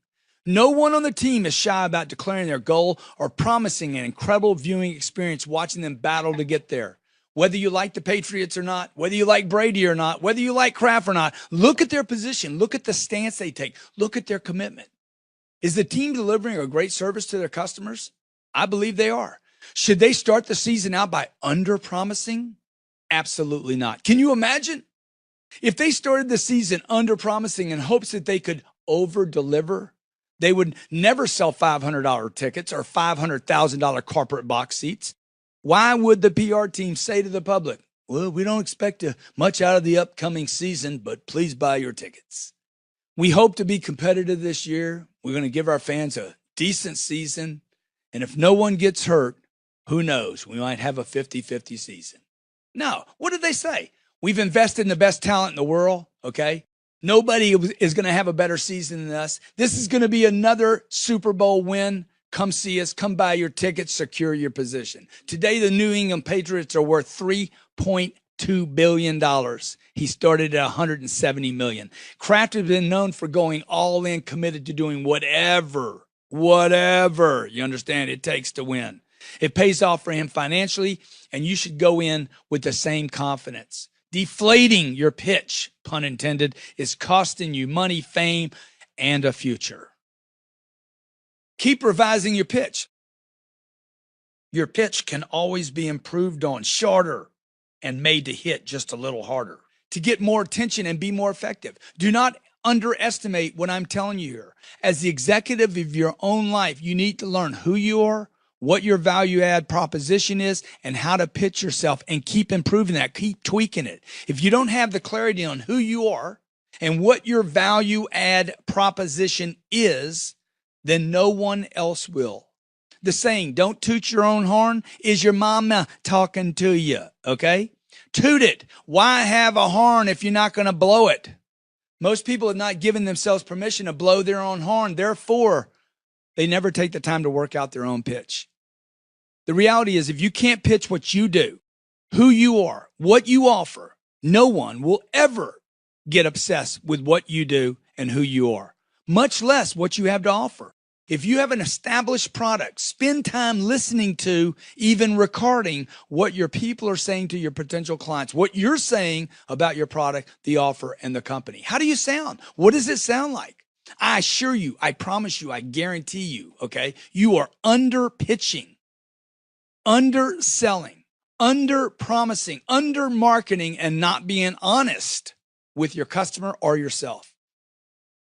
No one on the team is shy about declaring their goal or promising an incredible viewing experience watching them battle to get there. Whether you like the Patriots or not, whether you like Brady or not, whether you like Kraft or not, look at their position, look at the stance they take, look at their commitment. Is the team delivering a great service to their customers? I believe they are. Should they start the season out by under-promising? Absolutely not. Can you imagine? If they started the season under-promising in hopes that they could over-deliver, they would never sell $500 tickets or $500,000 corporate box seats. Why would the PR team say to the public, "Well, we don't expect much out of the upcoming season, but please buy your tickets"? We hope to be competitive this year. We're going to give our fans a decent season. And if no one gets hurt, who knows? We might have a 50-50 season. No. What did they say? We've invested in the best talent in the world, okay? Nobody is going to have a better season than us. This is going to be another Super Bowl win. Come see us. Come buy your tickets. Secure your position. Today, the New England Patriots are worth $3.2 billion. He started at $170 million. Kraft has been known for going all in, committed to doing whatever, you understand, it takes to win. It pays off for him financially, and you should go in with the same confidence. Deflating your pitch, pun intended, is costing you money, fame, and a future. Keep revising your pitch. Your pitch can always be improved on, shorter, and made to hit just a little harder to get more attention and be more effective. Do not underestimate what I'm telling you here. As the executive of your own life, you need to learn who you are, what your value add proposition is, and how to pitch yourself, and keep improving that, keep tweaking it. If you don't have the clarity on who you are and what your value add proposition is, then no one else will. The saying, "Don't toot your own horn," is your mama talking to you, okay? Toot it. Why have a horn if you're not going to blow it? Most people have not given themselves permission to blow their own horn. Therefore, they never take the time to work out their own pitch. The reality is, if you can't pitch what you do, who you are, what you offer, no one will ever get obsessed with what you do and who you are, much less what you have to offer. If you have an established product, spend time listening to, even recording what your people are saying to your potential clients, what you're saying about your product, the offer, and the company. How do you sound? What does it sound like? I assure you, I promise you, I guarantee you, okay, you are under pitching, underselling, under promising, under marketing, and not being honest with your customer or yourself.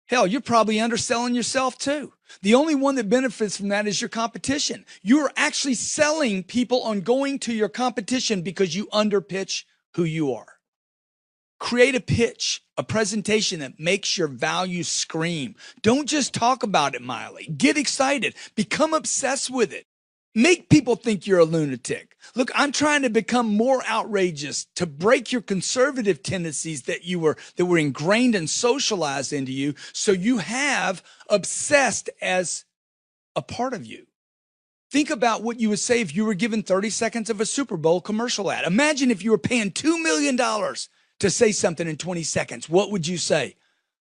Hell, you're probably underselling yourself too. The only one that benefits from that is your competition. You're actually selling people on going to your competition because you underpitch who you are. Create a pitch, a presentation that makes your value scream. Don't just talk about it mildly. Get excited. Become obsessed with it. Make people think you're a lunatic. Look, I'm trying to become more outrageous to break your conservative tendencies that were ingrained and socialized into you, so you have obsessed as a part of you. Think about what you would say if you were given 30 seconds of a Super Bowl commercial ad. Imagine if you were paying $2 million to say something in 20 seconds. What would you say?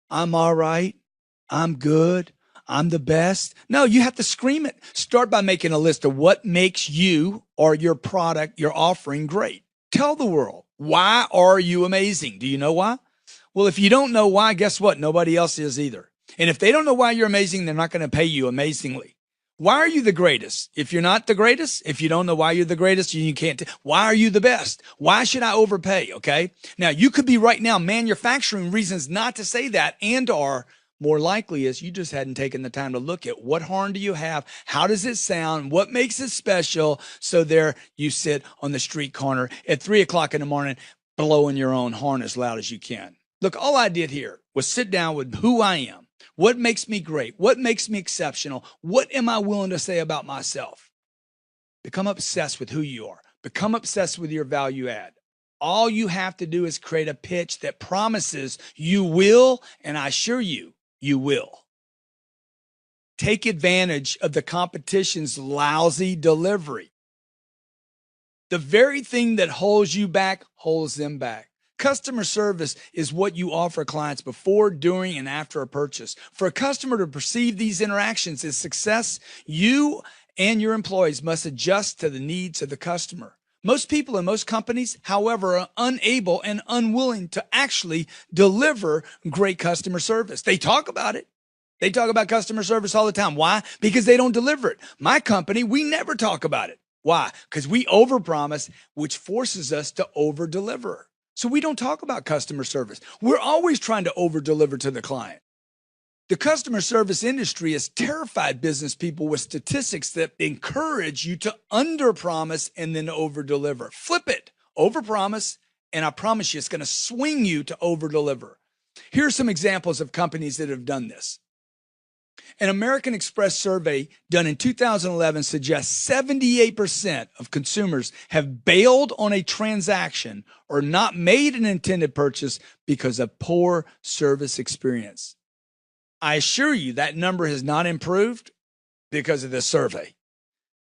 I'm all right. I'm good. I'm the best. No, you have to scream it. Start by making a list of what makes you or your product, your offering great. Tell the world, why are you amazing? Do you know why? Well, if you don't know why, guess what? Nobody else is either. And if they don't know why you're amazing, they're not going to pay you amazingly. Why are you the greatest? If you're not the greatest, if you don't know why you're the greatest, you can't. Why are you the best? Why should I overpay? Okay. Now you could be right now manufacturing reasons not to say that, and or more likely is you just hadn't taken the time to look at what horn do you have? How does it sound? What makes it special? So there you sit on the street corner at 3 o'clock in the morning, blowing your own horn as loud as you can. Look, all I did here was sit down with who I am. What makes me great? What makes me exceptional? What am I willing to say about myself? Become obsessed with who you are. Become obsessed with your value add. All you have to do is create a pitch that promises you will, and I assure you, you will. Take advantage of the competition's lousy delivery. The very thing that holds you back holds them back. Customer service is what you offer clients before, during, and after a purchase. For a customer to perceive these interactions as success, you and your employees must adjust to the needs of the customer. Most people in most companies, however, are unable and unwilling to actually deliver great customer service. They talk about it. They talk about customer service all the time. Why? Because they don't deliver it. My company, we never talk about it. Why? Because we overpromise, which forces us to overdeliver. So we don't talk about customer service. We're always trying to overdeliver to the client. The customer service industry has terrified business people with statistics that encourage you to underpromise and then overdeliver. Flip it, overpromise, and I promise you it's going to swing you to overdeliver. Here are some examples of companies that have done this. An American Express survey done in 2011 suggests 78% of consumers have bailed on a transaction or not made an intended purchase because of poor service experience. I assure you that number has not improved because of this survey.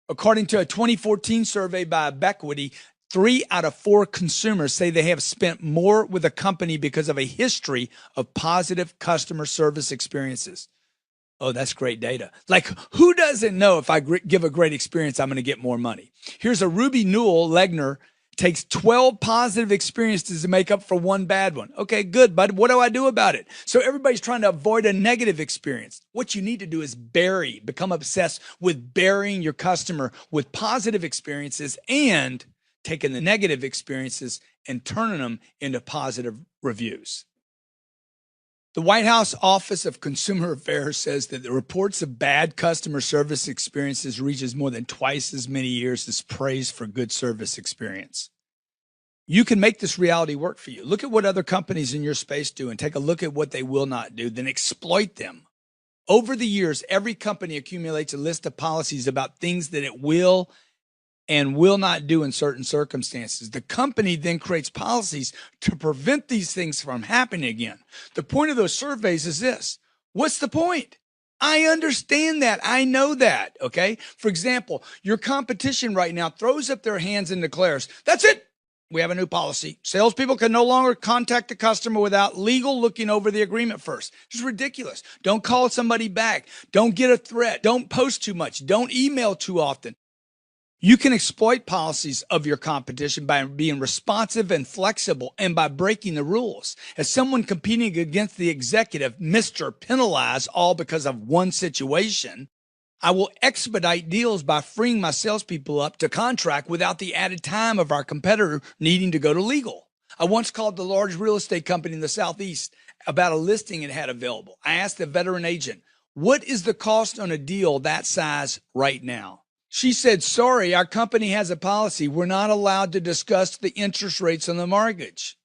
According to a 2014 survey by Bequity, 3 out of 4 consumers say they have spent more with a company because of a history of positive customer service experiences. Oh, that's great data. Like, who doesn't know if I give a great experience, I'm going to get more money? Here's a Ruby Newell Legner takes 12 positive experiences to make up for 1 bad one. Okay, good, bud. What do I do about it? So everybody's trying to avoid a negative experience. What you need to do is become obsessed with burying your customer with positive experiences and taking the negative experiences and turning them into positive reviews. The White House Office of Consumer Affairs says that the reports of bad customer service experiences reaches more than twice as many years as praise for good service experience. You can make this reality work for you. Look at what other companies in your space do and take a look at what they will not do, then exploit them. Over the years, every company accumulates a list of policies about things that it will and will not do in certain circumstances. The company then creates policies to prevent these things from happening again. The point of those surveys is this. What's the point? I understand that. I know that, okay? For example, your competition right now throws up their hands and declares, that's it. We have a new policy. Salespeople can no longer contact the customer without legal looking over the agreement first. It's ridiculous. Don't call somebody back. Don't get a threat. Don't post too much. Don't email too often. You can exploit policies of your competition by being responsive and flexible and by breaking the rules. As someone competing against the executive, Mr. Penalize, all because of one situation, I will expedite deals by freeing my salespeople up to contract without the added time of our competitor needing to go to legal. I once called the large real estate company in the Southeast about a listing it had available. I asked the veteran agent, what is the cost on a deal that size right now? She said, sorry, our company has a policy. We're not allowed to discuss the interest rates on the mortgage.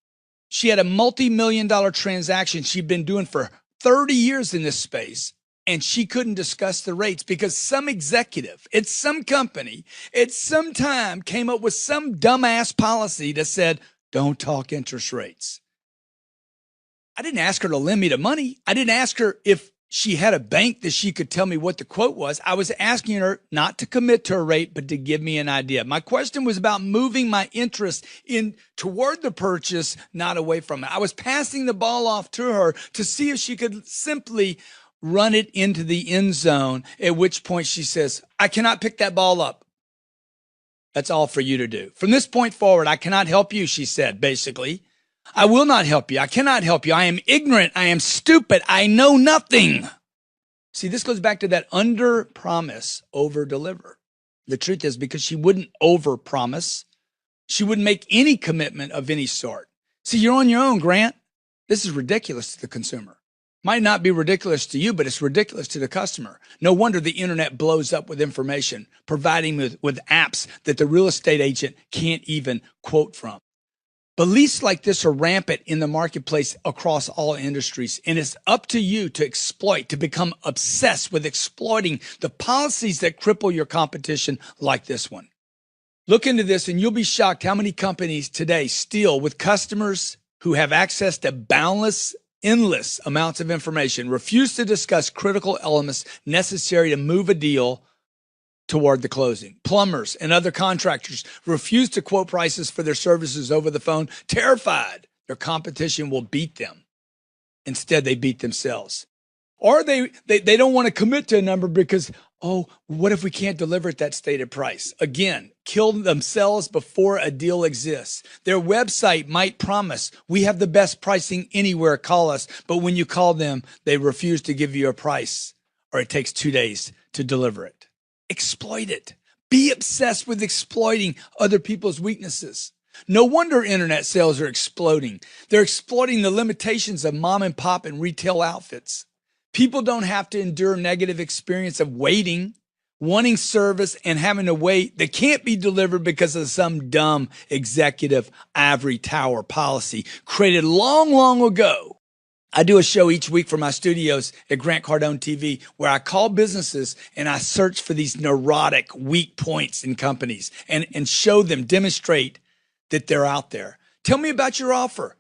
She had a multi-million-dollar transaction she'd been doing for 30 years in this space, and she couldn't discuss the rates because some executive at some company at some time came up with some dumbass policy that said, don't talk interest rates. I didn't ask her to lend me the money. I didn't ask her if she had a bank that she could tell me what the quote was. I was asking her not to commit to a rate, but to give me an idea. My question was about moving my interest in toward the purchase, not away from it. I was passing the ball off to her to see if she could simply run it into the end zone, at which point she says, I cannot pick that ball up. That's all for you to do. From this point forward, I cannot help you, she said, basically. I will not help you. I cannot help you. I am ignorant. I am stupid. I know nothing. See, this goes back to that under promise, over deliver. The truth is, because she wouldn't over promise, she wouldn't make any commitment of any sort. See, you're on your own, Grant. This is ridiculous to the consumer. Might not be ridiculous to you, but it's ridiculous to the customer. No wonder the internet blows up with information, providing with apps that the real estate agent can't even quote from. Beliefs like this are rampant in the marketplace across all industries, and it's up to you to exploit, to become obsessed with exploiting the policies that cripple your competition like this one. Look into this and you'll be shocked how many companies today steal with customers who have access to boundless, endless amounts of information, refuse to discuss critical elements necessary to move a deal toward the closing. Plumbers and other contractors refuse to quote prices for their services over the phone, terrified their competition will beat them. Instead, they beat themselves. Or they don't want to commit to a number because, oh, what if we can't deliver at that stated price? Again, kill themselves before a deal exists. Their website might promise, we have the best pricing anywhere, call us. But when you call them, they refuse to give you a price, or it takes 2 days to deliver it. Exploit it. Be obsessed with exploiting other people's weaknesses. No wonder internet sales are exploding. They're exploiting the limitations of mom and pop and retail outfits. People don't have to endure negative experience of waiting, wanting service, and having to wait that can't be delivered because of some dumb executive ivory tower policy created long, long ago. I do a show each week from my studios at Grant Cardone TV where I call businesses and I search for these neurotic, weak points in companies and show them, demonstrate that they're out there. Tell me about your offer.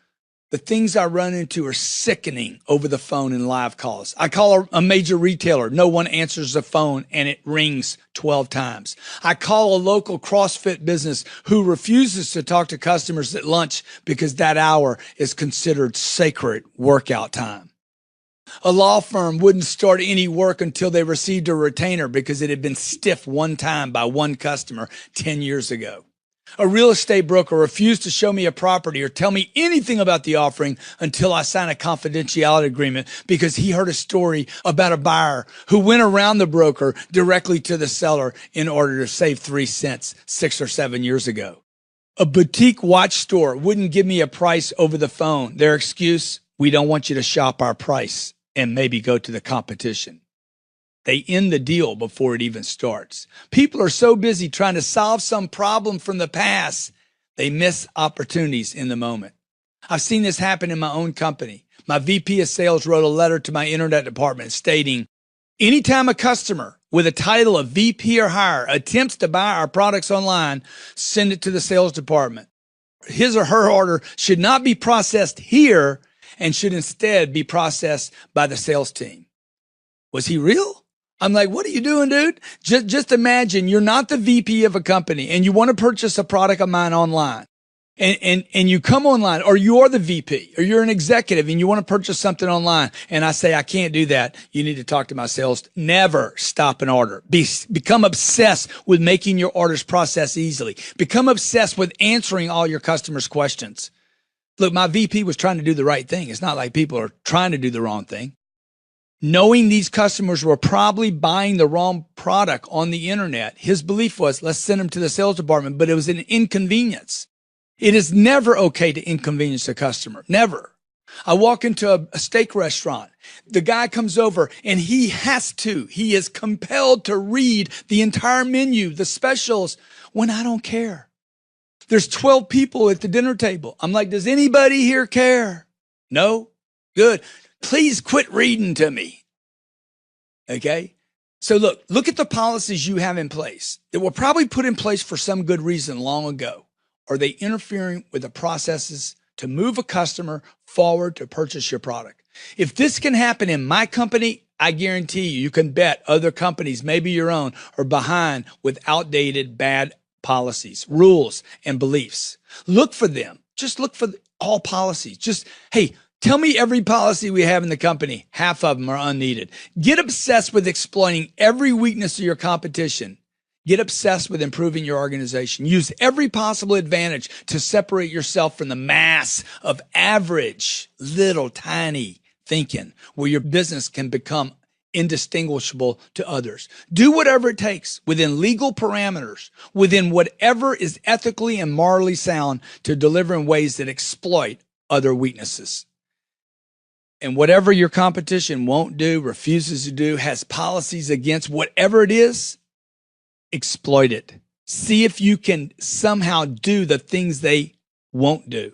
The things I run into are sickening over the phone in live calls. I call a major retailer. No one answers the phone and it rings 12 times. I call a local CrossFit business who refuses to talk to customers at lunch because that hour is considered sacred workout time. A law firm wouldn't start any work until they received a retainer because it had been stiffed one time by one customer 10 years ago. A real estate broker refused to show me a property or tell me anything about the offering until I signed a confidentiality agreement because he heard a story about a buyer who went around the broker directly to the seller in order to save 3 cents 6 or 7 years ago. A boutique watch store wouldn't give me a price over the phone. Their excuse, we don't want you to shop our price and maybe go to the competition. They end the deal before it even starts. People are so busy trying to solve some problem from the past, they miss opportunities in the moment. I've seen this happen in my own company. My VP of sales wrote a letter to my internet department stating, anytime a customer with a title of VP or higher attempts to buy our products online, send it to the sales department. His or her order should not be processed here and should instead be processed by the sales team. Was he real? I'm like, what are you doing, dude? Just imagine you're not the VP of a company and you want to purchase a product of mine online. and you come online, or you're the VP, or you're an executive and you want to purchase something online, and I say, I can't do that. You need to talk to my sales. Never stop an order. Become obsessed with making your orders process easily. Become obsessed with answering all your customers' questions. Look, my VP was trying to do the right thing. It's not like people are trying to do the wrong thing. Knowing these customers were probably buying the wrong product on the internet, his belief was, let's send them to the sales department, but it was an inconvenience. It is never okay to inconvenience a customer. Never. I walk into a steak restaurant. The guy comes over and he is compelled to read the entire menu, the specials, when I don't care. There's 12 people at the dinner table. I'm like, does anybody here care? No? Good. Please quit reading to me. Okay? So look at the policies you have in place that were probably put in place for some good reason long ago. Are they interfering with the processes to move a customer forward to purchase your product? If this can happen in my company, I guarantee you can bet other companies, maybe your own, are behind with outdated bad policies, rules, and beliefs. Look for them. Just look for all policies. Hey, tell me every policy we have in the company. Half of them are unneeded. Get obsessed with exploiting every weakness of your competition. Get obsessed with improving your organization. Use every possible advantage to separate yourself from the mass of average, little, tiny thinking, where your business can become indistinguishable to others. Do whatever it takes within legal parameters, within whatever is ethically and morally sound, to deliver in ways that exploit other weaknesses. And whatever your competition won't do, refuses to do, has policies against, whatever it is, exploit it. See if you can somehow do the things they won't do.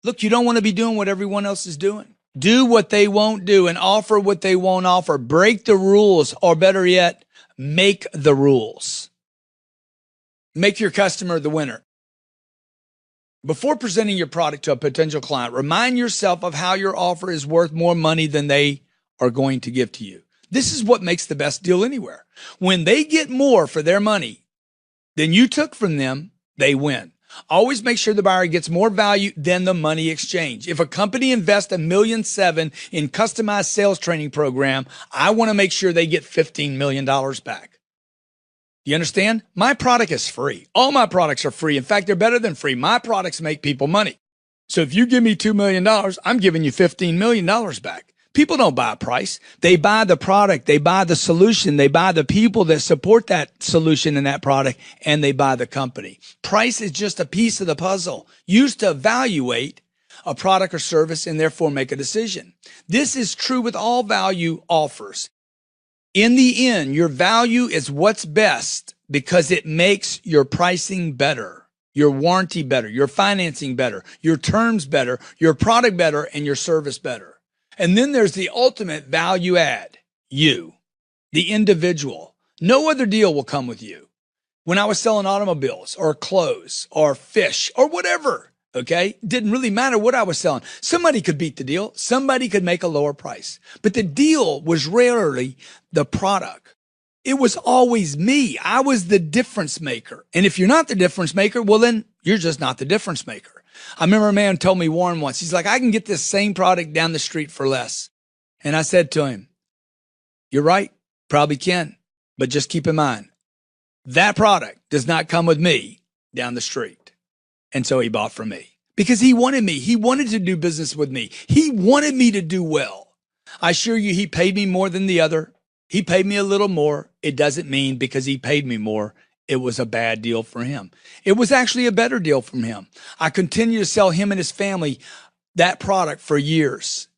Look, you don't want to be doing what everyone else is doing. Do what they won't do and offer what they won't offer. Break the rules, or better yet, make the rules. Make your customer the winner. Before presenting your product to a potential client, remind yourself of how your offer is worth more money than they are going to give to you. This is what makes the best deal anywhere. When they get more for their money than you took from them, they win. Always make sure the buyer gets more value than the money exchange. If a company invests $1.7 million in customized sales training program, I want to make sure they get $15 million back. You understand? My product is free. All my products are free. In fact, they're better than free. My products make people money. So if you give me $2 million, I'm giving you $15 million back. People don't buy a price. They buy the product. They buy the solution. They buy the people that support that solution and that product, and they buy the company. Price is just a piece of the puzzle used to evaluate a product or service and therefore make a decision. This is true with all value offers. In the end, your value is what's best because it makes your pricing better, your warranty better, your financing better, your terms better, your product better, and your service better. And then there's the ultimate value add, you, the individual. No other deal will come with you. When I was selling automobiles or clothes or fish or whatever, okay, it didn't really matter what I was selling. Somebody could beat the deal. Somebody could make a lower price. But the deal was rarely the product. It was always me. I was the difference maker. And if you're not the difference maker, well, then you're just not the difference maker. I remember a man told me, Warren, once, he's like, I can get this same product down the street for less. And I said to him, you're right, probably can, but just keep in mind, that product does not come with me down the street. And so he bought from me because he wanted me. He wanted to do business with me. He wanted me to do well. I assure you, he paid me more than the other. He paid me a little more. It doesn't mean because he paid me more, it was a bad deal for him. It was actually a better deal from him. I continued to sell him and his family that product for years.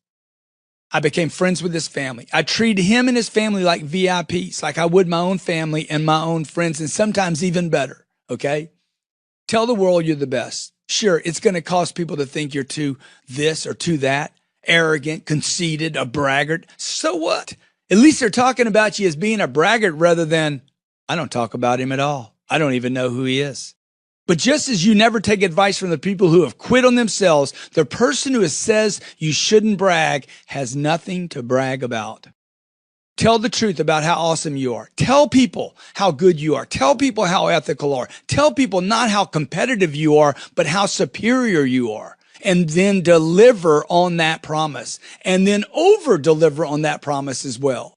I became friends with his family. I treated him and his family like VIPs, like I would my own family and my own friends, and sometimes even better, okay? Tell the world you're the best. Sure, it's going to cause people to think you're too this or too that, arrogant, conceited, a braggart. So what? At least they're talking about you as being a braggart rather than, I don't talk about him at all. I don't even know who he is. But just as you never take advice from the people who have quit on themselves, the person who says you shouldn't brag has nothing to brag about. Tell the truth about how awesome you are. Tell people how good you are. Tell people how ethical you are. Tell people not how competitive you are, but how superior you are. And then deliver on that promise. And then over deliver on that promise as well.